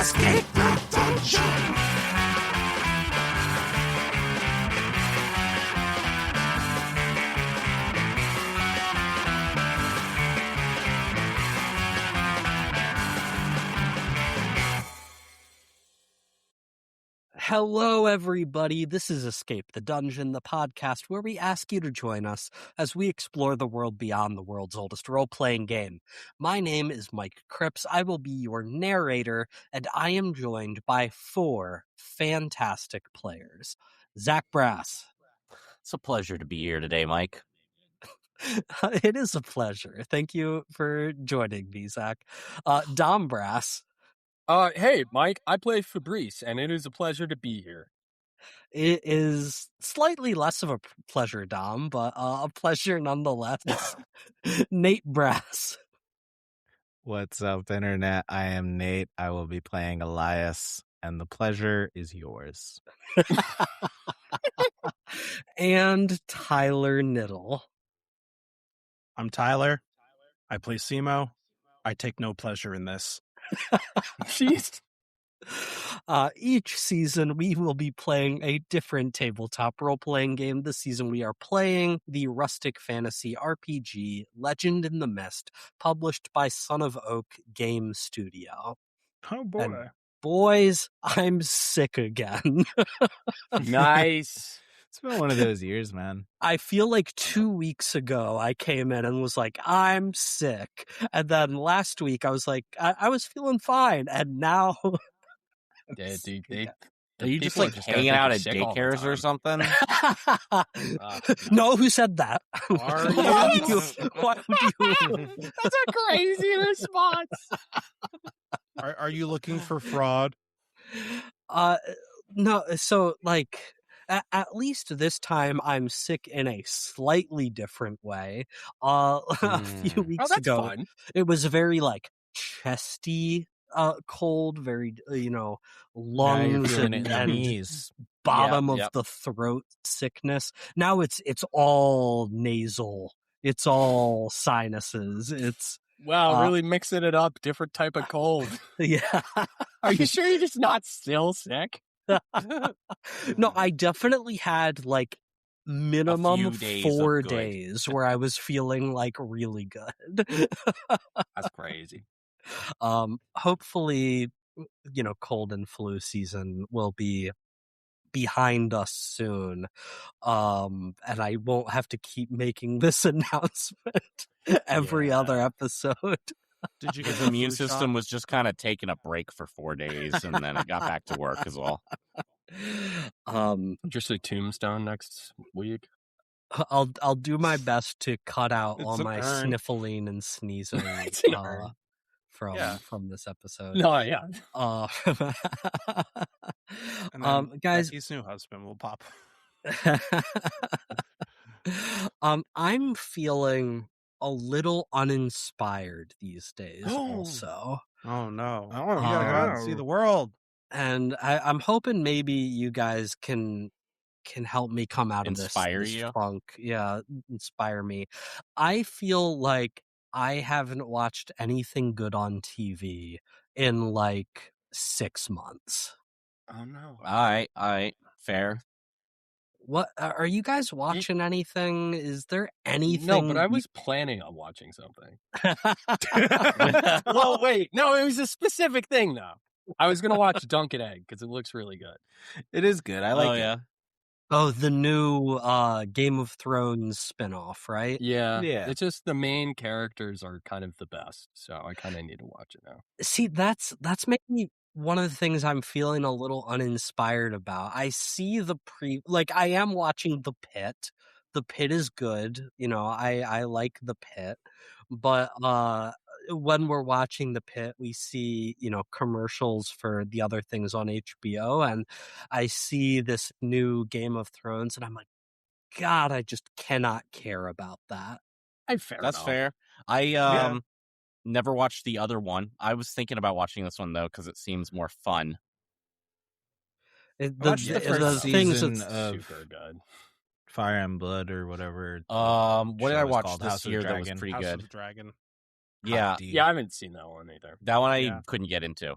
escape the dungeon. Hello, everybody. This is Escape the Dungeon, the podcast where we ask you to join us as we explore the world beyond the world's oldest role-playing game. My name is Mike Cripps. I will be your narrator, and I am joined by 4 fantastic players. Zach Brass. It's a pleasure to be here today, Mike. It is a pleasure. Thank you for joining me, Zach. Dom Brass. Hey, Mike, I play Fabrice, and it is a pleasure to be here. It is slightly less of a pleasure, Dom, but a pleasure nonetheless. Nate Brass. What's up, Internet? I am Nate. I will be playing Elias, and the pleasure is yours. And Tyler Niddle. I'm Tyler. I play Simo. I take no pleasure in this. Jeez. Each season, we will be playing a different tabletop role-playing game. This season, we are playing the rustic fantasy RPG Legend in the Mist, published by Son of Oak Game Studio. Oh, boy. And boys, I'm sick again. Nice. It's been one of those years, man. I feel like 2 weeks ago, I came in and was like, I'm sick. And then last week, I was like, I was feeling fine. And now... Yeah, dude, Are you just like hanging out at daycares or something? No, who said that? Are you? Why would you? That's a crazy response. Are you looking for fraud? No, so like... At least this time, I'm sick in a slightly different way. A few weeks ago, fun. it was very like chesty cold, very lungs and knees, bottom of the throat sickness. Now it's all nasal. It's all sinuses. It's wow, really mixing it up. Different type of cold. Yeah. Are you sure you're just not still sick? No, I definitely had like minimum days 4 of good. days where I was feeling like really good. That's crazy. Hopefully, cold and flu season will be behind us soon. And I won't have to keep making this announcement every other episode. Did you His immune system was just kind of taking a break for 4 days, and then it got back to work as well. Just a tombstone next week. I'll do my best to cut out It's all an my urn. sniffling and sneezing from this episode. No, yeah. And then Guys, Becky's new husband will pop. I'm feeling a little uninspired these days also. Oh, no. Oh, you gotta go out and see the world. And I'm hoping maybe you guys can help me come out of this you? funk. Yeah, inspire me. I feel like I haven't watched anything good on TV in like 6 months. Oh, no. All right, fair. What are you guys watching? Anything? Is there anything? No, but I was planning on watching something. Well, wait. No, it was a specific thing, though. I was going to watch Dunk and Egg because it looks really good. It is good. I like it. Yeah. Oh, the new Game of Thrones spinoff, right? Yeah. Yeah. It's just the main characters are kind of the best, so I kind of need to watch it now. See, that's making me one of the things I'm feeling a little uninspired about. I see I am watching The Pit. The Pit is good. I like The Pit. But when we're watching The Pit, we see, commercials for the other things on HBO. And I see this new Game of Thrones and I'm like, God, I just cannot care about that. That's fair. I never watched the other one. I was thinking about watching this one though because it seems more fun. Watch the first season of super good. Fire and Blood or whatever. What did I show is watch called, this House of year the that was Dragon. pretty House good? of the Dragon. Yeah, Yeah, I haven't seen that one either. that one I Yeah. couldn't get into.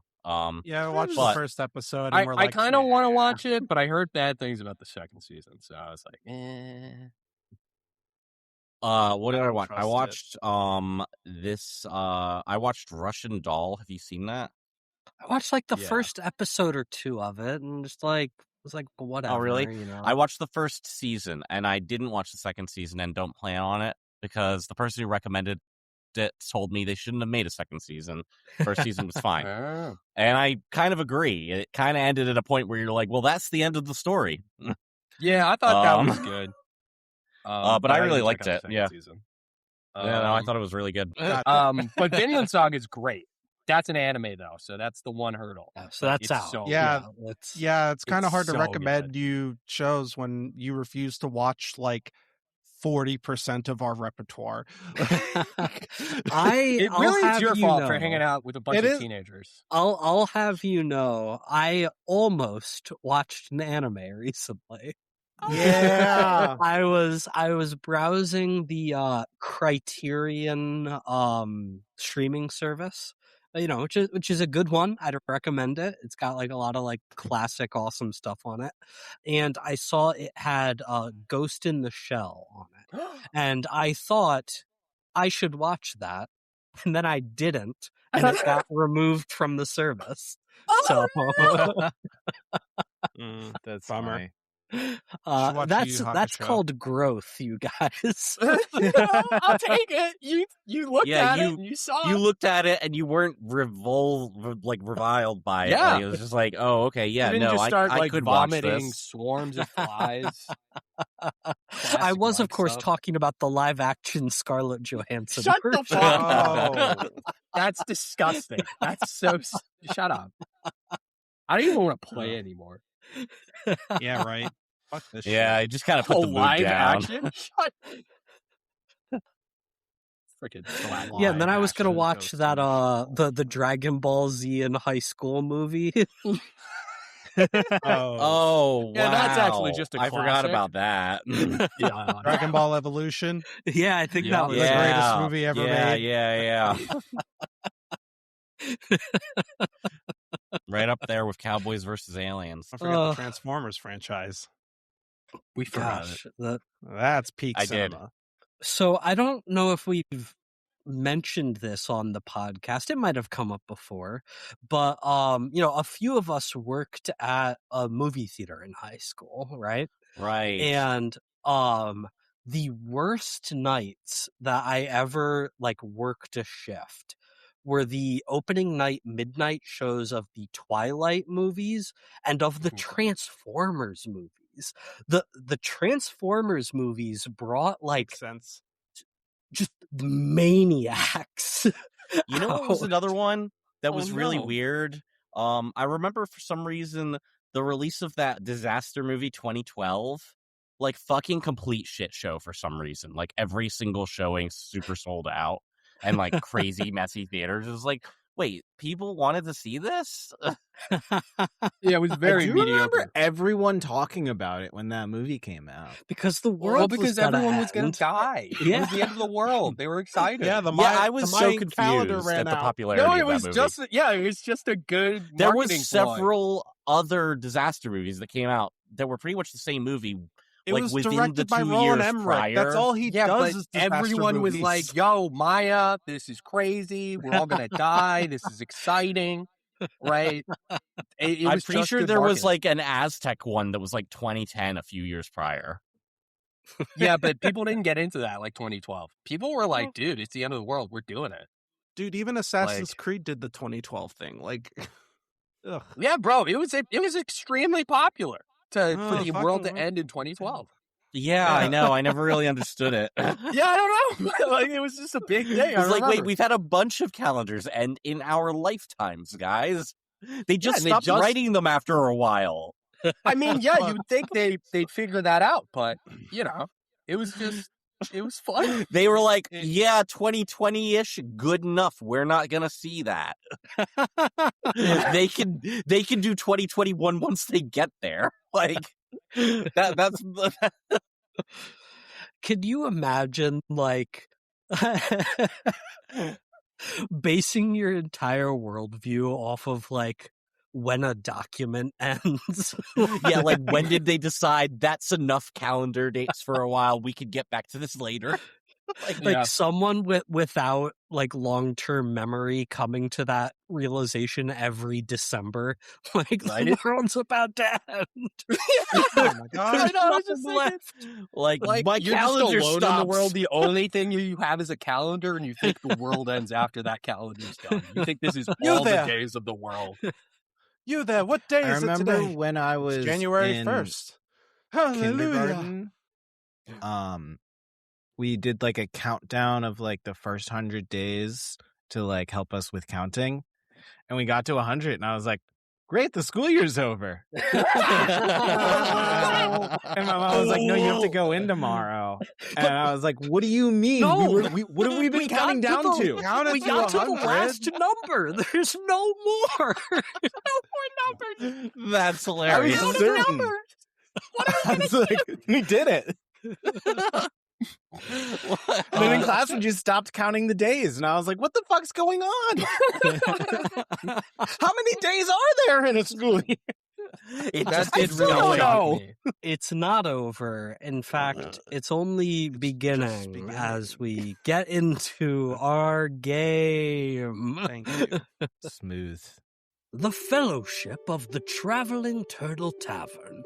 Yeah, I watched but- the first episode, and I we're like, kind of want to "Nah." watch it, but I heard bad things about the second season, so I was like, eh. What did I don't watch? I trust it. watched I watched Russian Doll. Have you seen that? I watched like the Yeah. first episode or two of it, and just like was like, whatever. Oh, really? You know? I watched the first season, and I didn't watch the second season, and don't plan on it because the person who recommended it told me they shouldn't have made a second season. First season was fine, Oh. and I kind of agree. It kind of ended at a point where you're like, well, that's the end of the story. Yeah, I thought that was Um, good. but I really didn't check liked out the it, second yeah. season. Yeah, no, I thought it was really good. But Vinland Saga is great. That's an anime though, so that's the one hurdle. Yeah, so that's It's out. so Yeah. It's Yeah, it's kind of It's hard to so recommend good. you shows when you refuse to watch like 40% of our repertoire. It I'll really is have your you fault know, for hanging out with a bunch It of is- teenagers. I'll have you know, I almost watched an anime recently. Yeah. I was browsing the Criterion streaming service, which is a good one. I'd recommend it. It's got like a lot of like classic awesome stuff on it. And I saw it had Ghost in the Shell on it. And I thought I should watch that. And then I didn't, and it got removed from the service. So That's Bummer. funny. watch that's Yu Yu Hakusho. called growth, you guys. I'll take it. You looked Yeah, at you- it and you saw You it. looked at it and you weren't reviled by it. Yeah. Like, it was just like, oh, okay, yeah, you didn't no, just start I like could watch vomiting this. swarms of flies. I Classic was, of Mike course, stuff. talking about the live-action Scarlett Johansson. Shut the version. fuck Oh. up. That's disgusting. That's so. Shut up. I don't even want to play anymore. Yeah, right. Fuck this Yeah, shit. I just kind of put Oh, the mood live down. action? Shut. Freaking flat. Yeah, and then I was gonna Live watch action that Ghost in the Dragon Ball Z in high school movie. Oh, Yeah, that's actually wow. just a I forgot classic. about that. Yeah. Dragon Ball Evolution, Yeah, I think Yeah. that was the it. greatest movie ever made. Yeah. Right up there with Cowboys versus Aliens. I forget Uh, the Transformers franchise. We forgot it. Gosh, that That's peak I did. cinema. So I don't know if we've mentioned this on the podcast. It might have come up before, but a few of us worked at a movie theater in high school, right? Right. And the worst nights that I ever like worked a shift were the opening night midnight shows of the Twilight movies and of the Transformers movies. The Transformers movies brought like Makes sense. just maniacs. You know what was out. another one that Oh, was really no. weird? I remember for some reason the release of that disaster movie 2012, like fucking complete shit show for some reason. Like every single showing super sold out and like crazy messy theaters. It was like, wait, people wanted to see this? Yeah, it was very I do mediocre. remember everyone talking about it when that movie came out. Because the world Well, was because gonna everyone was going end. to die. It Yeah. was the end of the world. They were excited. Yeah, the Yeah, I was the so Mayan calendar confused ran at the out. popularity no, of it was that movie. just it was just a good. There marketing was ploy. several other disaster movies that came out that were pretty much the same movie. It like was within directed the by 2 Roland years Emmerich. That's prior. all he Yeah, does but is disaster everyone was movies. like, "Yo, Maya, this is crazy. We're all gonna die. This is exciting." Right? It I'm was pretty just sure good there was marketing. like an Aztec one that was like 2010, a few years prior. Yeah, but people didn't get into that like 2012. People were like, "Dude, it's the end of the world. We're doing it." Dude, even Assassin's Like- Creed did the 2012 thing. Like, ugh. Yeah, bro, it was extremely popular for Oh, the world to fucking- end in 2012. Yeah, I know. I never really understood it. Yeah, I don't know. Like it was just a big thing. It I was like, wait, remember. we've had a bunch of calendars end in our lifetimes, guys. They just and they stopped just- writing them after a while. I mean, yeah, you would think they'd figure that out, but it was fun. They were like, yeah, 2020-ish, good enough. We're not gonna see that. they can do 2021 once they get there. Like that's Can you imagine, like, basing your entire worldview off of like when a document ends. Yeah, like when did they decide that's enough calendar dates for a while? We could get back to this later. Like someone without like long-term memory coming to that realization every December, like the world's about to end. Oh my god! I know, I was just Nothing thinking, Like my you're just calendar alone stops. in the world. The only thing you have is a calendar, and you think the world ends after that calendar's done. You think this is You all the there. days of the world. You there? What day I is it remember today? when I was It's January in 1st. Hallelujah. kindergarten. We did like a countdown of like the first 100 days to like help us with counting, and we got to 100, and I was like, "Great, the school year's over." And my mom was like, "No, you have to go in tomorrow." And I was like, "What do you mean? No, What have we been counting down to?" We got to the last number. There's no more. No more numbers. That's I hilarious. was certain. What are we I was like, we did it. And then in class, we just stopped counting the days, and I was like, "What the fuck's going on? How many days are there in a school year?" That did still really don't shock know. me. It's not over. In fact, it's only beginning beginning. as we get into our game. Thank you. Smooth. The Fellowship of the Traveling Turtle Tavern,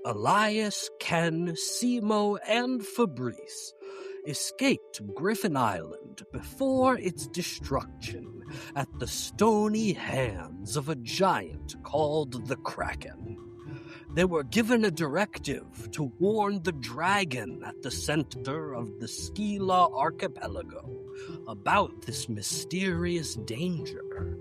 Elias, Ken, Simo, and Fabrice, escaped Griffin Island before its destruction at the stony hands of a giant called the Kraken. They were given a directive to warn the dragon at the center of the Skila archipelago about this mysterious danger.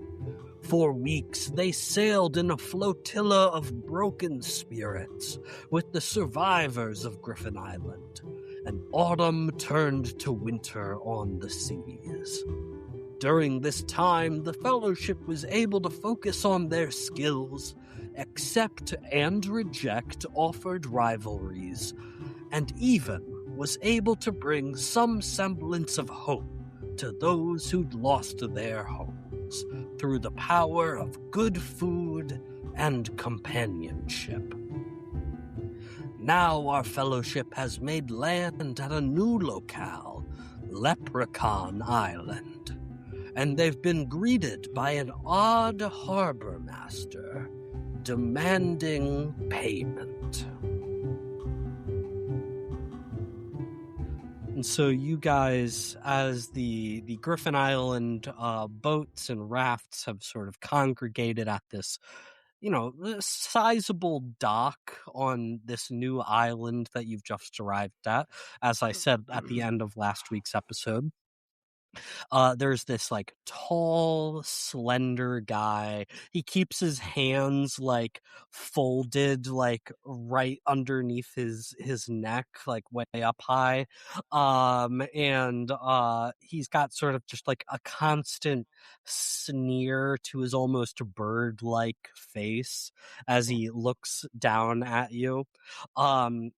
For weeks, they sailed in a flotilla of broken spirits with the survivors of Griffin Island, and autumn turned to winter on the seas. During this time, the Fellowship was able to focus on their skills, accept and reject offered rivalries, and even was able to bring some semblance of hope to those who'd lost their homes through the power of good food and companionship. Now our fellowship has made land at a new locale, Leprechaun Island, and they've been greeted by an odd harbor master demanding payment. And so you guys, as the Griffin Island boats and rafts have sort of congregated at this, sizable dock on this new island that you've just arrived at, as I said at the end of last week's episode. There's this like tall, slender guy. He keeps his hands like folded, like right underneath his neck, like way up high. And he's got sort of just like a constant sneer to his almost bird-like face as he looks down at you.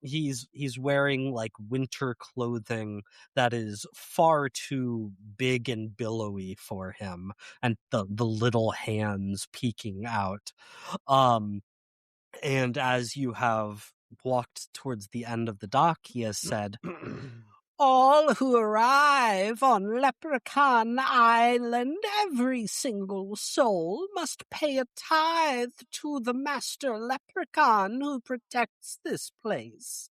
He's wearing like winter clothing that is far too big and billowy for him, and the little hands peeking out. And as you have walked towards the end of the dock, he has said, "All who arrive on Leprechaun Island, every single soul must pay a tithe to the master leprechaun who protects this place.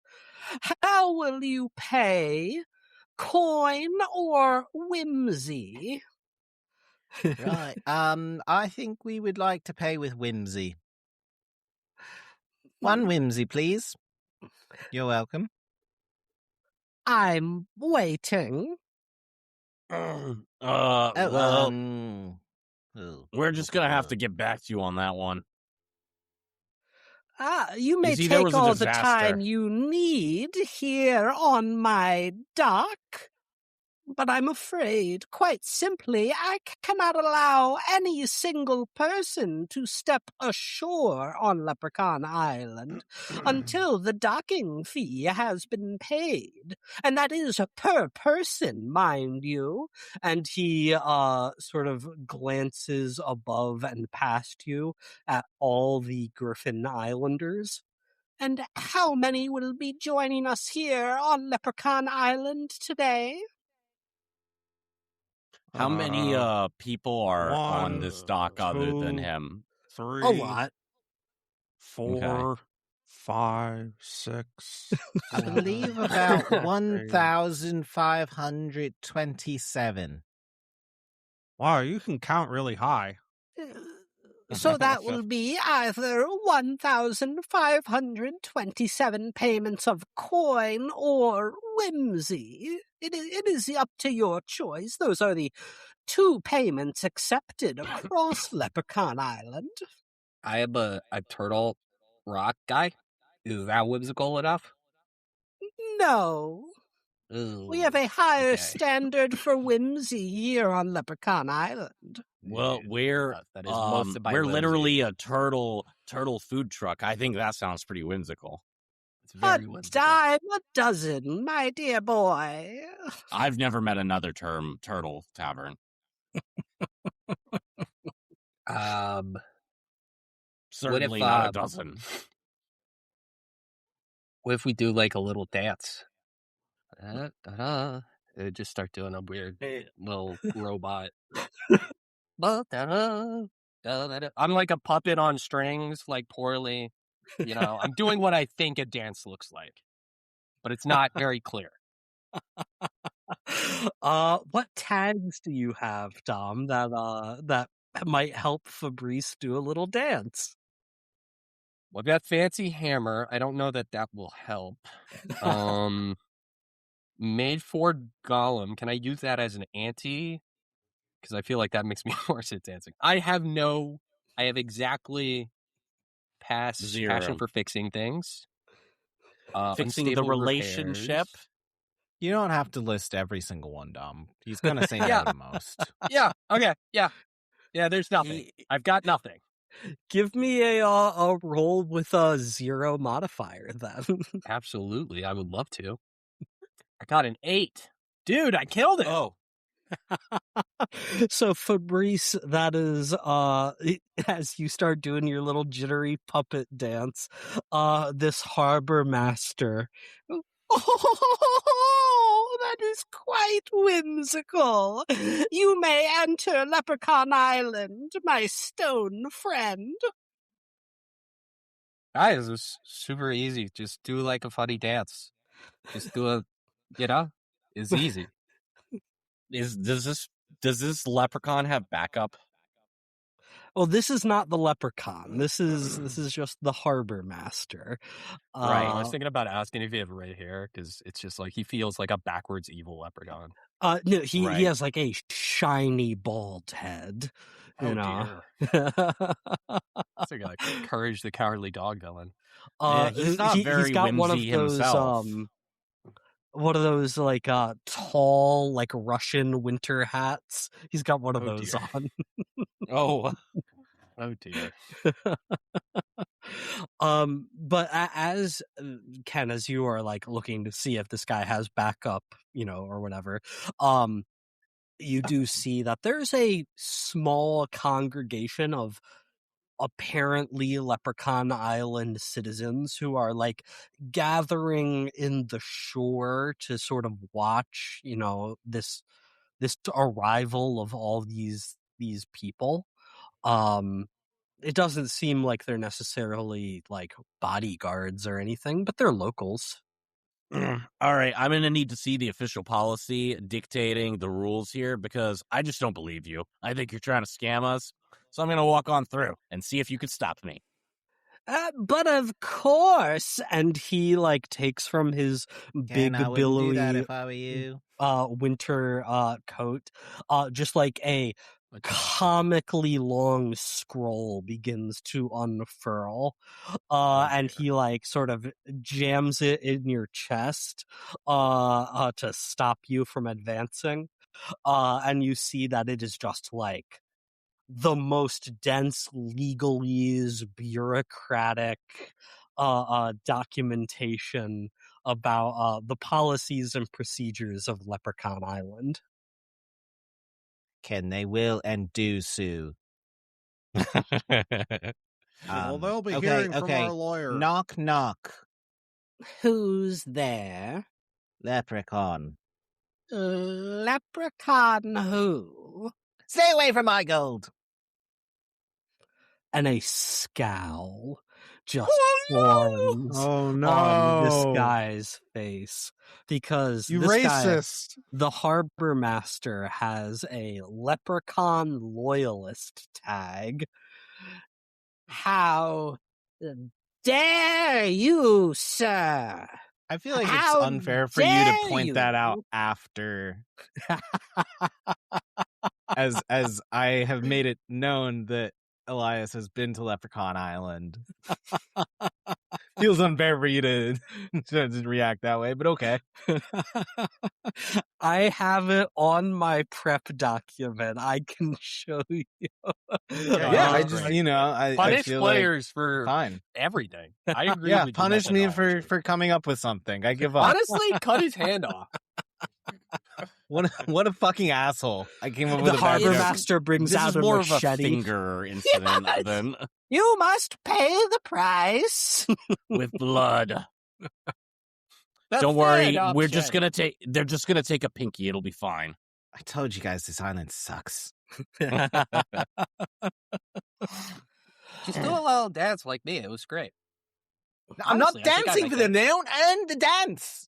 How will you pay? Coin or whimsy?" Right. I think we would like to pay with whimsy. One whimsy, please. You're welcome. I'm waiting. Well, we're just gonna have to get back to you on that one. You may see, there was take a all the disaster. time you need here on my dock, But I'm afraid, quite simply, I cannot allow any single person to step ashore on Leprechaun Island until the docking fee has been paid. And that is per person, mind you. And he sort of glances above and past you at all the Griffin Islanders. And how many will be joining us here on Leprechaun Island today? How many people are on this dock other than 2, him? 3, A lot. 4, 5, 6. I believe about 1,527. Wow, you can count really high. So that will be either 1,527 payments of coin or whimsy. It is up to your choice. Those are the 2 payments accepted across Leprechaun Island. I am a turtle rock guy. Is that whimsical enough? No. We have a higher standard for whimsy here on Leprechaun Island. Well, we're that is most by we're whimsy. literally a turtle food truck. I think that sounds pretty whimsical. It's very A whimsical. dime a dozen, my dear boy. I've never met another turtle tavern. Certainly not a dozen. What if we do like a little dance? Just start doing a weird little robot. I'm like a puppet on strings, like poorly. I'm doing what I think a dance looks like, but it's not very clear. What tags do you have, Dom, that might help Fabrice do a little dance? Well, I've got fancy hammer. I don't know that will help. Made for Gollum. Can I use that as an ante? Because I feel like that makes me worse at dancing. I have exactly past 0. passion for fixing things. Fixing the unstable relationship. repairs. You don't have to list every single one, Dom. He's going to say no to most. Yeah. Okay. Yeah. Yeah. There's nothing. I've got nothing. Give me a roll with a 0 modifier, then. Absolutely. I would love to. I got an 8. Dude, I killed it. Oh. So Fabrice, that is as you start doing your little jittery puppet dance, this harbor master, oh, that is quite whimsical. You may enter Leprechaun Island, my stone friend. Guys, it was super easy. Just do like a funny dance. Just do it's easy. Does this leprechaun have backup? Well, this is not the leprechaun. This is just the harbor master. Right. I was thinking about asking if he had red hair because it's just like he feels like a backwards evil leprechaun. No, he Right. has like a shiny bald head. You know. Dear. It's like a Courage the Cowardly Dog villain. Yeah, he's not very he's got one of whimsy those himself. one of those like tall like Russian winter hats. He's got one of those dear. on. Oh. Oh dear. But as Ken, as you are like looking to see if this guy has backup, or whatever, you do see that there's a small congregation of apparently Leprechaun Island citizens who are like gathering in the shore to sort of watch, this arrival of all these people. It doesn't seem like they're necessarily like bodyguards or anything, but they're locals. All right, I'm going to need to see the official policy dictating the rules here because I just don't believe you. I think you're trying to scam us. So I'm going to walk on through and see if you could stop me. But of course, and he like takes from his big I wouldn't billowy do that if I were you. winter coat just like a comically long scroll begins to unfurl, and he like sort of jams it in your chest to stop you from advancing, and you see that it is just like the most dense legalese, bureaucratic documentation about the policies and procedures of Leprechaun Island. Can they will and do sue? Well, they'll be okay, hearing from okay. our lawyer. Knock, knock. Who's there? Leprechaun. Leprechaun who? Stay away from my gold. And a scowl just forms Oh no! on this guy's face, because You this guy, racist! the harbor master, has a leprechaun loyalist tag. How dare you, sir? I feel like it's How unfair for you to dare point that out you? after, as I have made it known that Elias has been to Leprechaun Island. Feels unfair for you to react that way, but okay. I have it on my prep document. I can show you. Yeah, I just, I Punish feel players like, for fine. everything. I agree Yeah, with you. punish me methodology. for coming up with something. I give up. Honestly, cut his hand off. What a fucking asshole. I came up The with a bad harbor joke. master brings This out is a more of a machete. finger incident Yes! than You must pay the price. with blood. That's Don't worry, fair we're enough, just Jay. gonna take. They're just gonna take a pinky. It'll be fine. I told you guys this island sucks. Just do a little dance like me. It was great. I'm Honestly, not I think I dancing make for them. that. They don't earn the dance.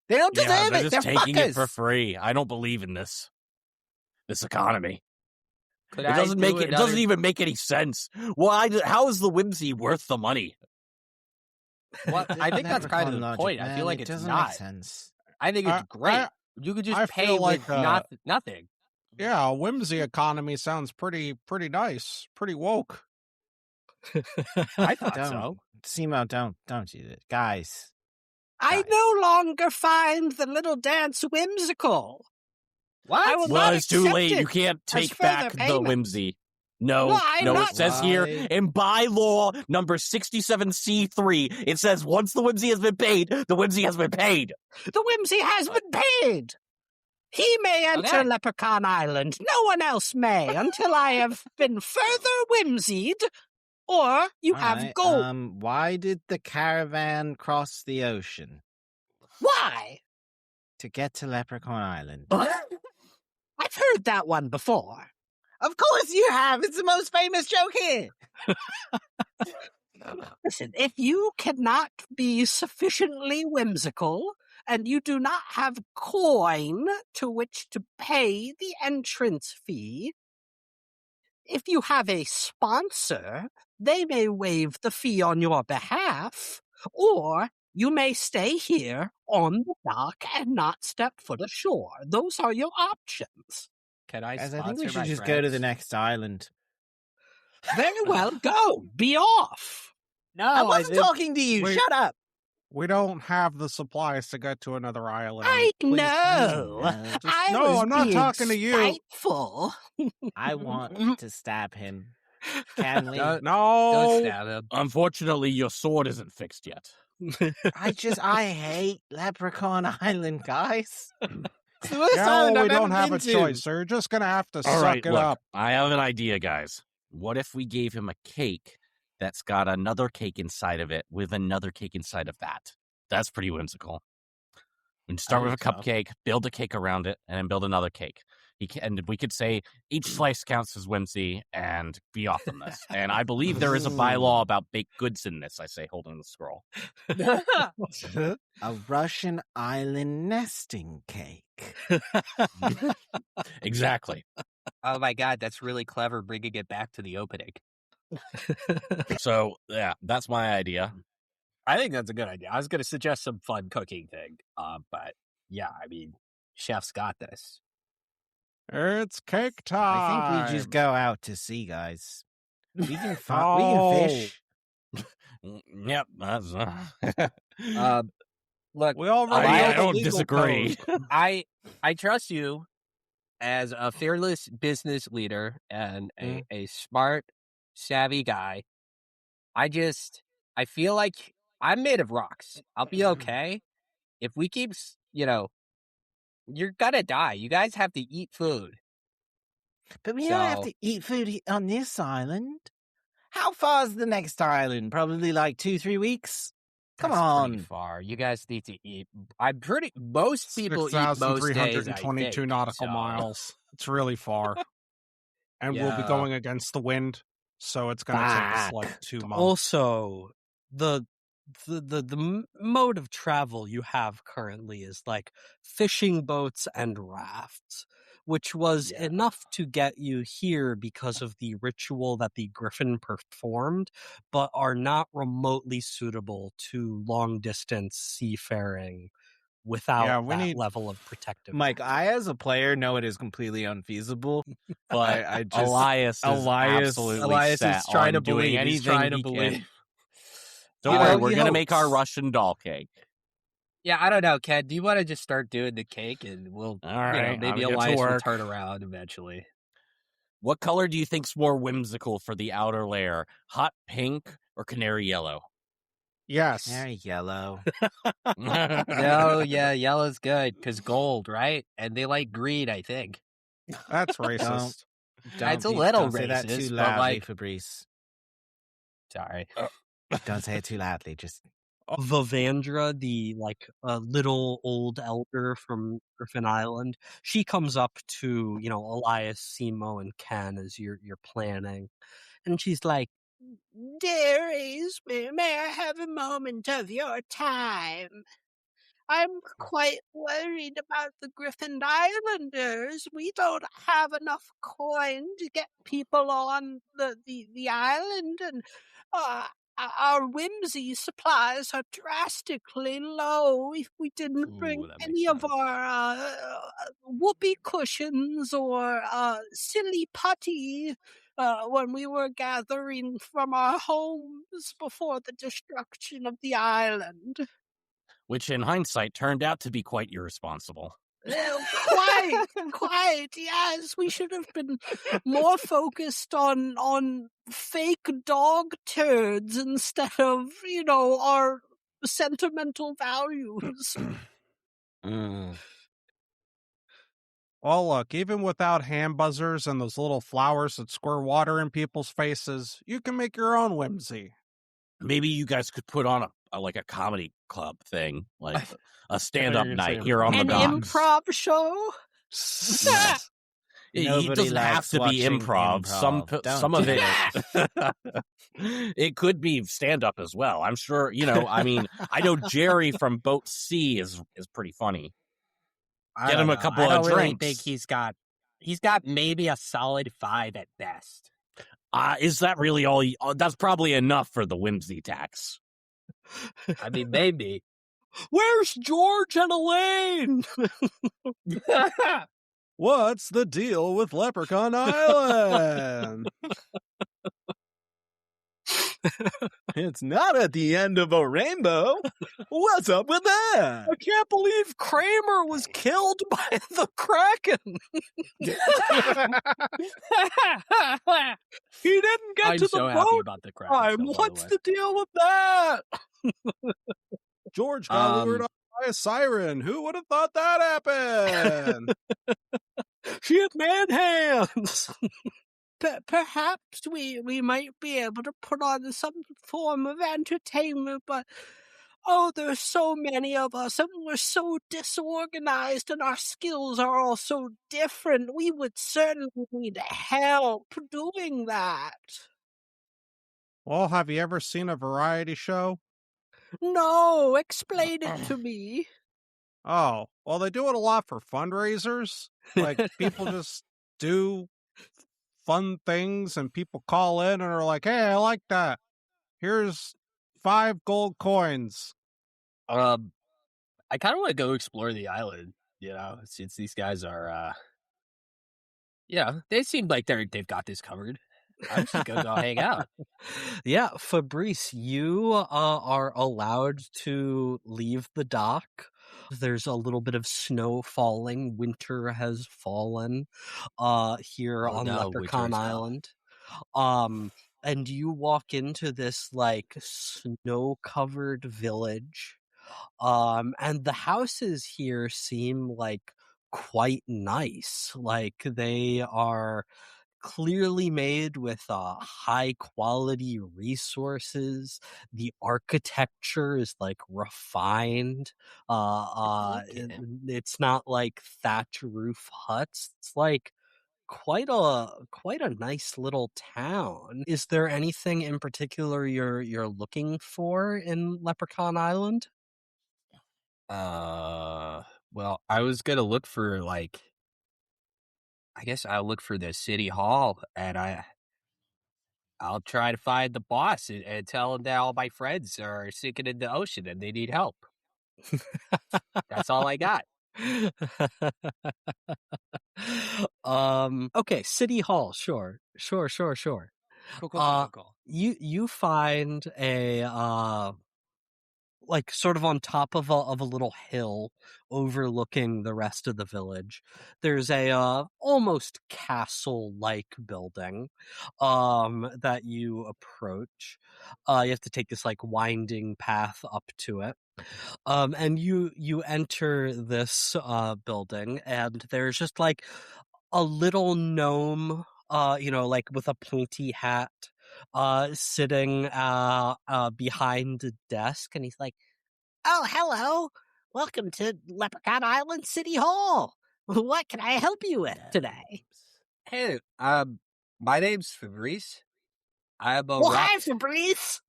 They don't Yeah, deserve they're it. just They're taking fuckers. it for free. I don't believe in this economy. Could It I doesn't do make it. It another- doesn't even make any sense. Why? How is the Whimsy worth the money? Well, I think that's kind of the Leprechaun point. logic, I feel man. like It it's doesn't not. make sense. I think it's great. You could I just pay feel with like, nothing. Yeah, a whimsy economy sounds pretty nice, pretty woke. I thought Don't, so. Simo, don't do it, guys. I Guys. no longer find the little dance whimsical. What? I will Well, not it's too accept late. it You can't as take further back the payment. Whimsy. No, No, I'm no. not- It says here Why? in bylaw number 67C3. It says once the Whimsy has been paid, the Whimsy has been paid. The whimsy has been paid. He may enter Okay. Leprechaun Island. No one else may until I have been further whimsied, or you have Alright, gold. why did the caravan cross the ocean Why? to get to Leprechaun Island? I've heard that one before. Of course you have. It's the most famous joke here. Listen, if you cannot be sufficiently whimsical and you do not have coin to which to pay the entrance fee, if you have a sponsor, they may waive the fee on your behalf, or you may stay here on the dock and not step foot ashore. Those are your options. Can I Guys, sponsor I think we should my just go to the friends? next island. Very well, go. Be off. No, I wasn't think- talking to you. Wait. Shut up. We don't have the supplies to get to another island. I Please. know. I No, was I'm not being talking to you. spiteful. I want to stab him. Can we? Don't No. stab him. Unfortunately, your sword isn't fixed yet. I hate Leprechaun Island, guys. It's the worst Yeah, island well, I've we don't ever have been a to. choice, so you're just gonna have to All suck right, it look, up. I have an idea, guys. What if we gave him a cake that's got another cake inside of it with another cake inside of that? That's pretty whimsical. We start with a think so. cupcake, build a cake around it, and then build another cake. And we could say each slice counts as whimsy and be off on this. And I believe there is a bylaw about baked goods in this, I say, holding the scroll. A Russian island nesting cake. Exactly. Oh my god, that's really clever bringing it back to the opening. So, yeah, that's my idea. I think that's a good idea. I was going to suggest some fun cooking thing, but yeah, I mean, chef's got this. It's cake I time. think we just go out to sea, guys. We can we can fish. Yep, that's. Look, We already I know the don't legal disagree. code. I trust you as a fearless business leader and a smart, savvy guy. I feel like I'm made of rocks. I'll be okay. If we keep, you're gonna die. You guys have to eat food. But we don't have So- to eat food on this island. How far is the next island? Probably like 2-3 weeks. Come That's on. pretty far. You guys need to eat. Most people eat most days, I 6,322 think, nautical so. miles. It's really far. And we'll be Yeah. going against the wind, so it's going to take us Fuck. like 2 months. Also, the mode of travel you have currently is like fishing boats and rafts, which was enough to get you here because of the ritual that the griffin performed, but are not remotely suitable to long distance seafaring without we that need- level of protective. Mike, I as a player know it is completely unfeasible, but I just Elias is absolutely set trying on to doing believe. anything He's trying to he can. believe. Don't You worry, know, we're he gonna make our hopes. Russian doll cake. Yeah, I don't know, Ken. Do you want to just start doing the cake and we'll, All right, maybe I'll get to Elias will work. turn around eventually. What color do you think's more whimsical for the outer layer? Hot pink or canary yellow? Yes. Very yellow. No, yeah, yellow's good because gold, right? And they like green, I think. That's racist. It's a little don't say that racist, too but, loudly, like- Fabrice. Sorry. Don't say it too loudly. Just Vivandra, the little old elder from Griffin Island, she comes up to Elias, Simo, and Ken as you're planning, and she's like, "Dearies, may I have a moment of your time? I'm quite worried about the Griffin Islanders. We don't have enough coin to get people on the island, and our Whimsy supplies are drastically low. If we didn't bring that makes any of sense. our whoopee cushions or silly putty when we were gathering from our homes before the destruction of the island." Which, in hindsight, turned out to be quite irresponsible. Quite, yes. We should have been more focused on fake dog turds instead of, our sentimental values. Well, look, even without hand buzzers and those little flowers that squirt water in people's faces, you can make your own whimsy. Maybe you guys could put on a comedy club thing, like a stand-up gonna night say here on the An docks. improv show? Yes. It Nobody doesn't have likes to be watching improv. improv. Don't Some of do it, it could be stand-up as well. I'm sure. I mean, I know Jerry from Boat C is pretty funny. Get him a couple I don't of really drinks. think he's got maybe a solid 5 at best. Is that really all? That's probably enough for the whimsy tax. I mean, maybe. Where's George and Elaine? What's the deal with Leprechaun Island? It's not at the end of a rainbow. What's up with that? I can't believe Kramer was killed by the Kraken. He didn't get I'm to so the happy boat about the Kraken time. stuff, by What's way. the deal with that? George got lured Um, off by a siren. Who would have thought that happened? She had man hands. Perhaps we might be able to put on some form of entertainment, but there's so many of us, and we're so disorganized, and our skills are all so different. We would certainly need help doing that. Well, have you ever seen a variety show? No, explain it to me. Oh, well, they do it a lot for fundraisers. Like, people just do fun things, and people call in and are like, "Hey, I like that. Here's 5 gold coins." I kind of want to go explore the island, since these guys are Yeah, they seem like they've got this covered. I'm just gonna go hang out. Yeah, Fabrice, you are allowed to leave the dock. There's a little bit of snow falling. Winter has fallen here Oh on no, winter Leprechaun has come. Island. And you walk into this like snow-covered village. And the houses here seem like quite nice. Like they are clearly made with high quality resources. The architecture is like refined. Okay. It's not like thatch roof huts. It's like quite a nice little town. Is there anything in particular you're looking for in Leprechaun Island? Well, I was gonna look for I guess I'll look for the city hall, and I'll try to find the boss and tell him that all my friends are sinking in the ocean and they need help. That's all I got. Okay, City Hall, sure. Sure. Cool. You find a like sort of on top of a little hill overlooking the rest of the village. There's a almost castle like building that you approach. You have to take this like winding path up to it. And you enter this building, and there's just like a little gnome, like with a pointy hat, sitting behind a desk, and he's like, "Oh, hello! Welcome to Leprechaun Island City Hall. What can I help you with today?" Hey, my name's Fabrice. I'm a Well, rock. hi, Fabrice.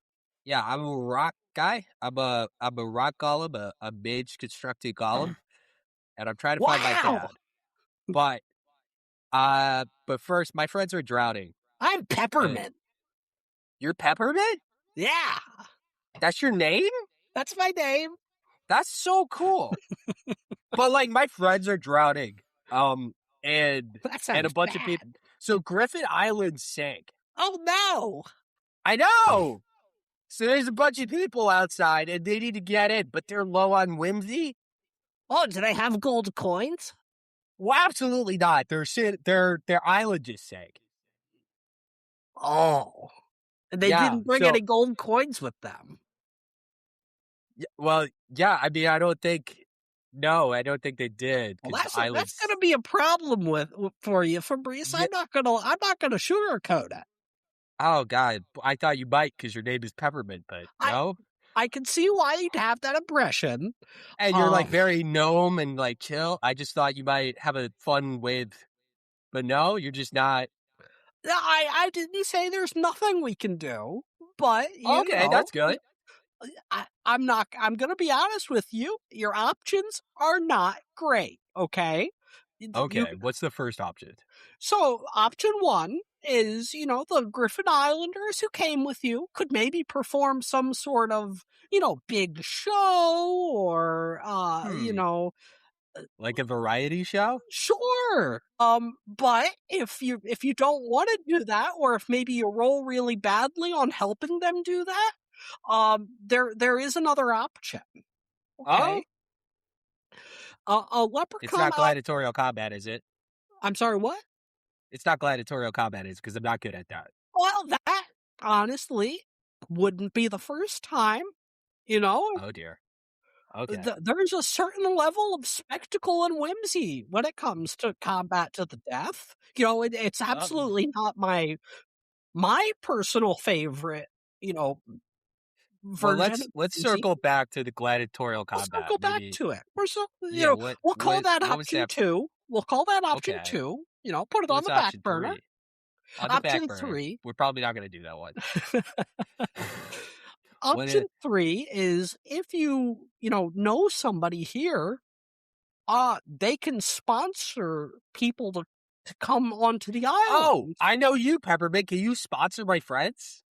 Yeah, I'm a rock guy. I'm a rock golem, a mage constructed golem, and I'm trying to find my Wow, dad. But first, my friends are drowning. I'm Peppermint. You're Peppermint? Yeah, That's your name? that's my name. That's so cool. But like, my friends are drowning. And That sounds a bunch of people. bad. So Griffin Island sank. Oh no! I know. So there's a bunch of people outside, and they need to get in, but they're low on whimsy. Oh, do they have gold coins? Well, absolutely not. Their island just sank. Oh, and they Yeah, didn't bring so- any gold coins with them. Well, yeah. I mean, I don't think they did. Well, 'Cause that's the island's- going to be a problem for you, Fabrice. Yeah. I'm not gonna sugarcoat it. Oh God, I thought you might because your name is Peppermint, but no. I can see why you'd have that impression. And you're like very gnome and like chill. I just thought you might have a fun with, but no, you're just not. I didn't say there's nothing we can do, but Okay, that's good. I'm gonna be honest with you. Your options are not great. Okay. Okay, what's the first option? So option one is, the Griffin Islanders who came with you could maybe perform some sort of, big show or, Like a variety show? Sure. But if you don't want to do that, or if maybe you roll really badly on helping them do that, there is another option. Okay. A leprechaun. It's not gladiatorial combat, is it? I'm sorry, what? It's not gladiatorial combat, is because I'm not good at that. Well, that honestly wouldn't be the first time. Oh dear. Okay. There's a certain level of spectacle and whimsy when it comes to combat to the death. It's absolutely not my personal favorite. Well, Version. let's circle back to the gladiatorial combat. We'll circle back to it. We'll call what- that what was option that? 2. We'll call that option Okay. 2. Put it on What's the back option burner. 3? On the back Option burner. 3. We're probably not going to do that one. Option 3 is if you know somebody here, they can sponsor people to come onto the island. Oh, I know you, Peppermint. Can you sponsor my friends?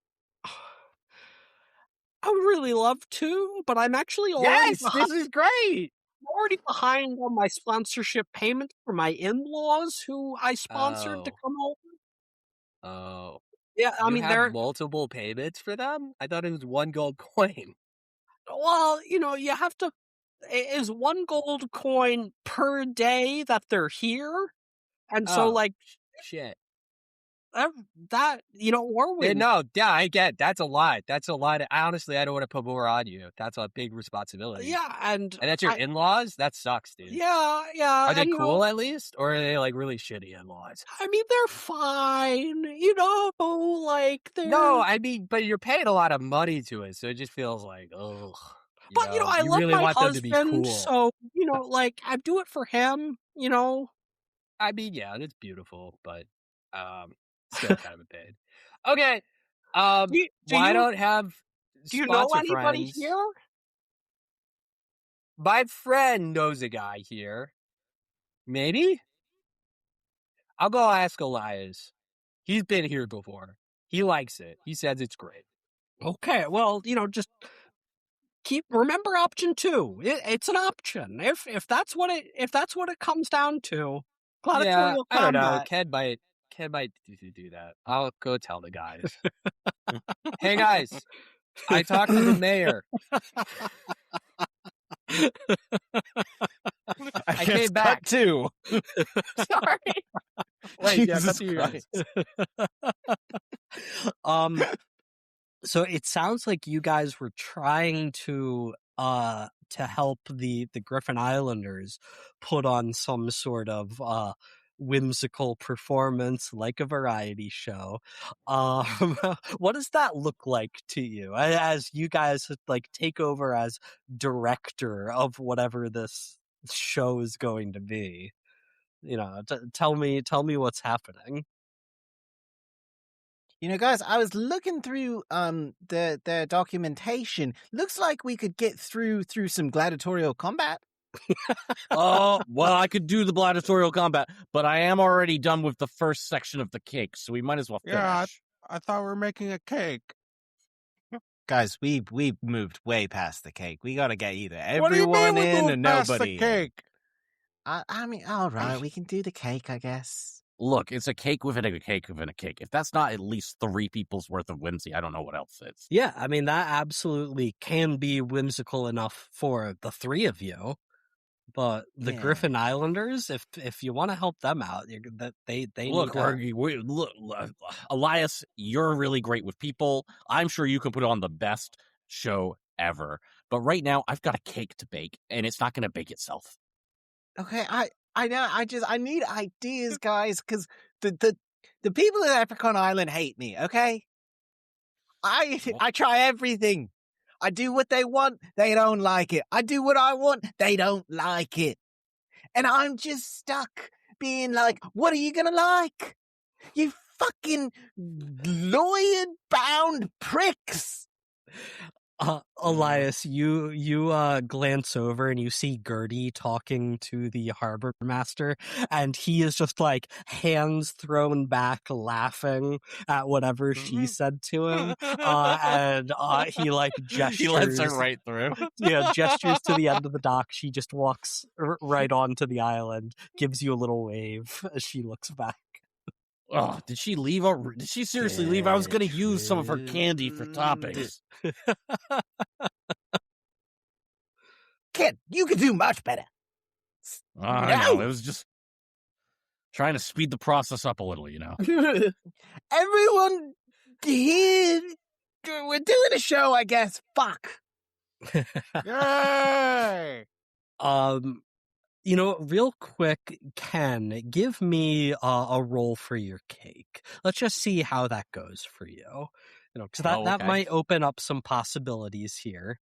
I would really love to, but I'm actually already Yes, this is great. already behind on my sponsorship payment for my in-laws who I sponsored to Oh. come over. Oh. Yeah, I You mean, have multiple payments for them? I thought it was one gold coin. well, you have to, is one gold coin per day that they're here? And so, Oh, like, shit. that, or Yeah, Whimsy. no, yeah, I get. That's a lot. That's a lot. Honestly, I don't want to put more on you. That's a big responsibility. Yeah, and And that's your in-laws? That sucks, dude. yeah, Are they and cool at least? Or are they like really shitty in-laws? I mean, they're fine, like No, they're. I mean, but you're paying a lot of money to it, so it just feels like, ugh. But I You love really my want them to be husband, cool. so like I do it for him. I mean, yeah, it's beautiful, but still kind of a pain. Okay. Do Why you don't have do you know sponsor anybody friends? here? My friend knows a guy here. Maybe? I'll go ask Elias. He's been here before. He likes it. He says it's great. Okay, well, just remember option 2. It's an option. If that's what it comes down to, Yeah, gladiatorial I don't know. combat. Ken might do that. I'll go tell the guys. Hey guys, I talked to the mayor. I guess came back. cut two. Sorry. Wait, yeah, cut Jesus to you guys. So it sounds like you guys were trying to help the Griffin Islanders put on some sort of whimsical performance like a variety show. What does that look like to you as you guys like take over as director of whatever this show is going to be? Tell me what's happening. Guys, I was looking through the documentation. Looks like we could get through some gladiatorial combat. Oh, well, I could do the gladiatorial combat, but I am already done with the first section of the cake, so we might as well finish. Yeah, I thought we were making a cake. Guys, we moved way past the cake. We gotta get either What do you everyone mean we in or moved past nobody. the cake? I mean, all right, we can do the cake, I guess. Look, it's a cake within a cake within a cake. If that's not at least 3 people's worth of whimsy, I don't know what else is. Yeah, I mean that absolutely can be whimsical enough for the 3 of you. But the Griffin Islanders, if you want to help them out, they look, need Elias, you're really great with people. I'm sure you can put on the best show ever. But right now, I've got a cake to bake, and it's not going to bake itself. Okay, I know. I need ideas, guys, because the people in Leprechaun Island hate me. Okay, I try everything. I do what they want, they don't like it. I do what I want, they don't like it. And I'm just stuck being like, what are you gonna like? You fucking lawyer-bound pricks. Elias, you glance over and you see Gertie talking to the harbor master, and he is just like hands thrown back, laughing at whatever she said to him, and he like gestures. He lets her right through. Yeah, gestures to the end of the dock. She just walks right onto the island, gives you a little wave as she looks back. Oh, did she leave? Did she seriously leave? I was going to use some of her candy for toppings. Kid, you could do much better. I know. It was just trying to speed the process up a little, Everyone here, we're doing a show, I guess. Fuck. Yay! Real quick, Ken, give me a roll for your cake. Let's just see how that goes for you. Because that might open up some possibilities here.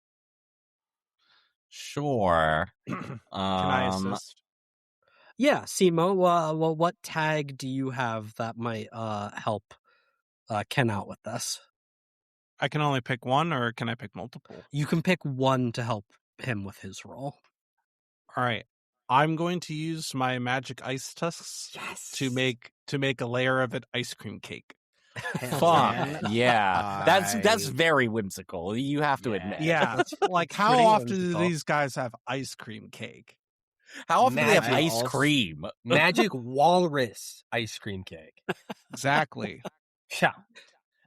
Sure. Can I assist? Yeah, Simo, what tag do you have that might help Ken out with this? I can only pick one, or can I pick multiple? You can pick one to help him with his role. All right. I'm going to use my magic ice tusks to make a layer of an ice cream cake. Fuck. Can Yeah. That's I- very whimsical. You have to admit. Yeah, like how pretty often do whimsical. these guys have ice cream cake? How often do they have Magic. ice cream? Magic walrus ice cream cake. Exactly. Yeah.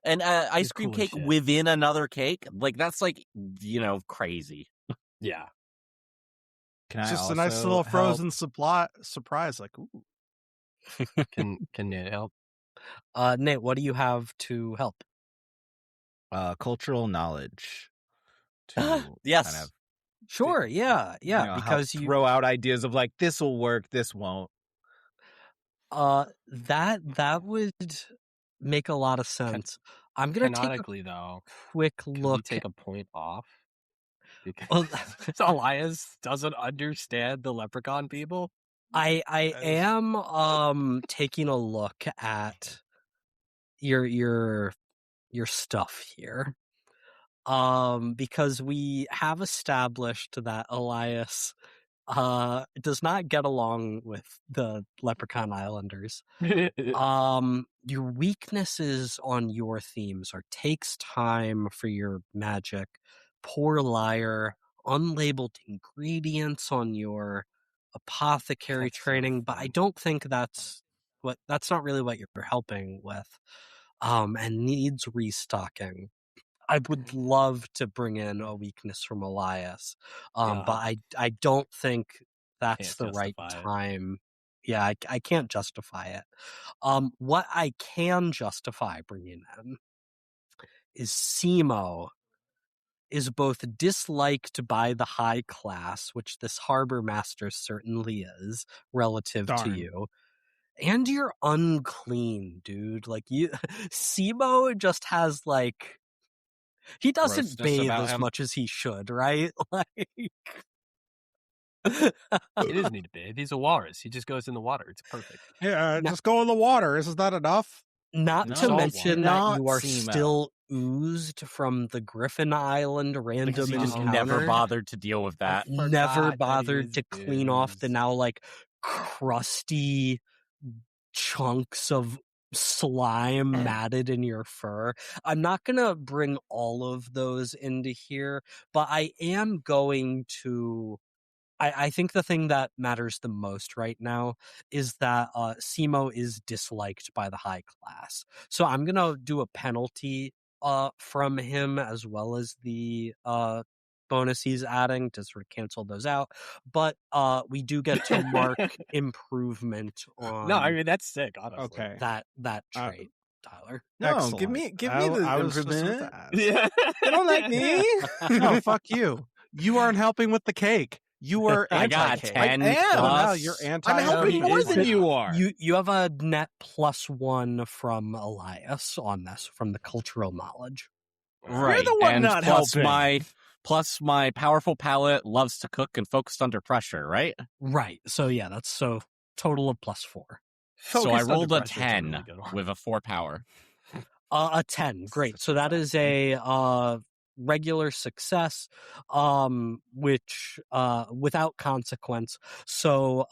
And ice The cream coolest cake shit. within another cake? Like, that's like, crazy. Yeah. Can It's I just a nice also little help? frozen surprise. Like, ooh. Can it help? Nate, what do you have to help? Cultural knowledge to Yes. kind of Sure, yeah, help because you throw out ideas of like this will work, this won't. that would make a lot of sense. I'm gonna take a Canonically, though, quick can we look. take a point off? Because Well, Elias doesn't understand the leprechaun people. I That is- am taking a look at your stuff here. Because we have established that Elias does not get along with the Leprechaun Islanders. Your weaknesses on your themes are takes time for your magic, poor liar, unlabeled ingredients on your apothecary That's so training, but I fun. don't think that's not really what you're helping with. And needs restocking. I would love to bring in a weakness from Elias, but I don't think that's Can't the right justify it. time. Yeah, I can't justify it. What I can justify bringing in is Simo is both disliked by the high class, which this harbor master certainly is relative to Darn. you, and you're unclean, dude. Like you, Simo just has like. He doesn't Grossness bathe about as him. much as he should, right? Like, He doesn't need to bathe. He's a walrus. He just goes in the water. It's perfect. Yeah, No. just go in the water. Isn't that enough? not No, to Salt mention water. that Not you are Simo. still oozed from the Griffin Island random Because he just encounter. never bothered to deal with that. forgot Never that he bothered was to clean off the oozed. now like crusty chunks of slime matted in your fur. I'm not gonna bring all of those into here, but I am going to. I think the thing that matters the most right now is that Simo is disliked by the high class. So I'm gonna do a penalty from him as well as the bonus he's adding to sort of cancel those out. But we do get to mark improvement on No, I mean that's sick. Honestly. Okay. that trait, Tyler. No, Excellent. give me the I was just improvement. about to ask. Yeah. They don't like me. No, fuck you. You aren't helping with the cake. You were I got anti-cake. 10 I am. So now plus. you're anti. I'm helping No, more you- than you are. You have a net +1 from Elias on this from the cultural knowledge. Right. You're the one and not plus helping. my powerful palate loves to cook and focused under pressure, right? Right. So yeah, that's so total of +4. So I Focus rolled under a pressure is 10 really good one. with a 4 power. A 10. Great. So that is a regular success, which without consequence. So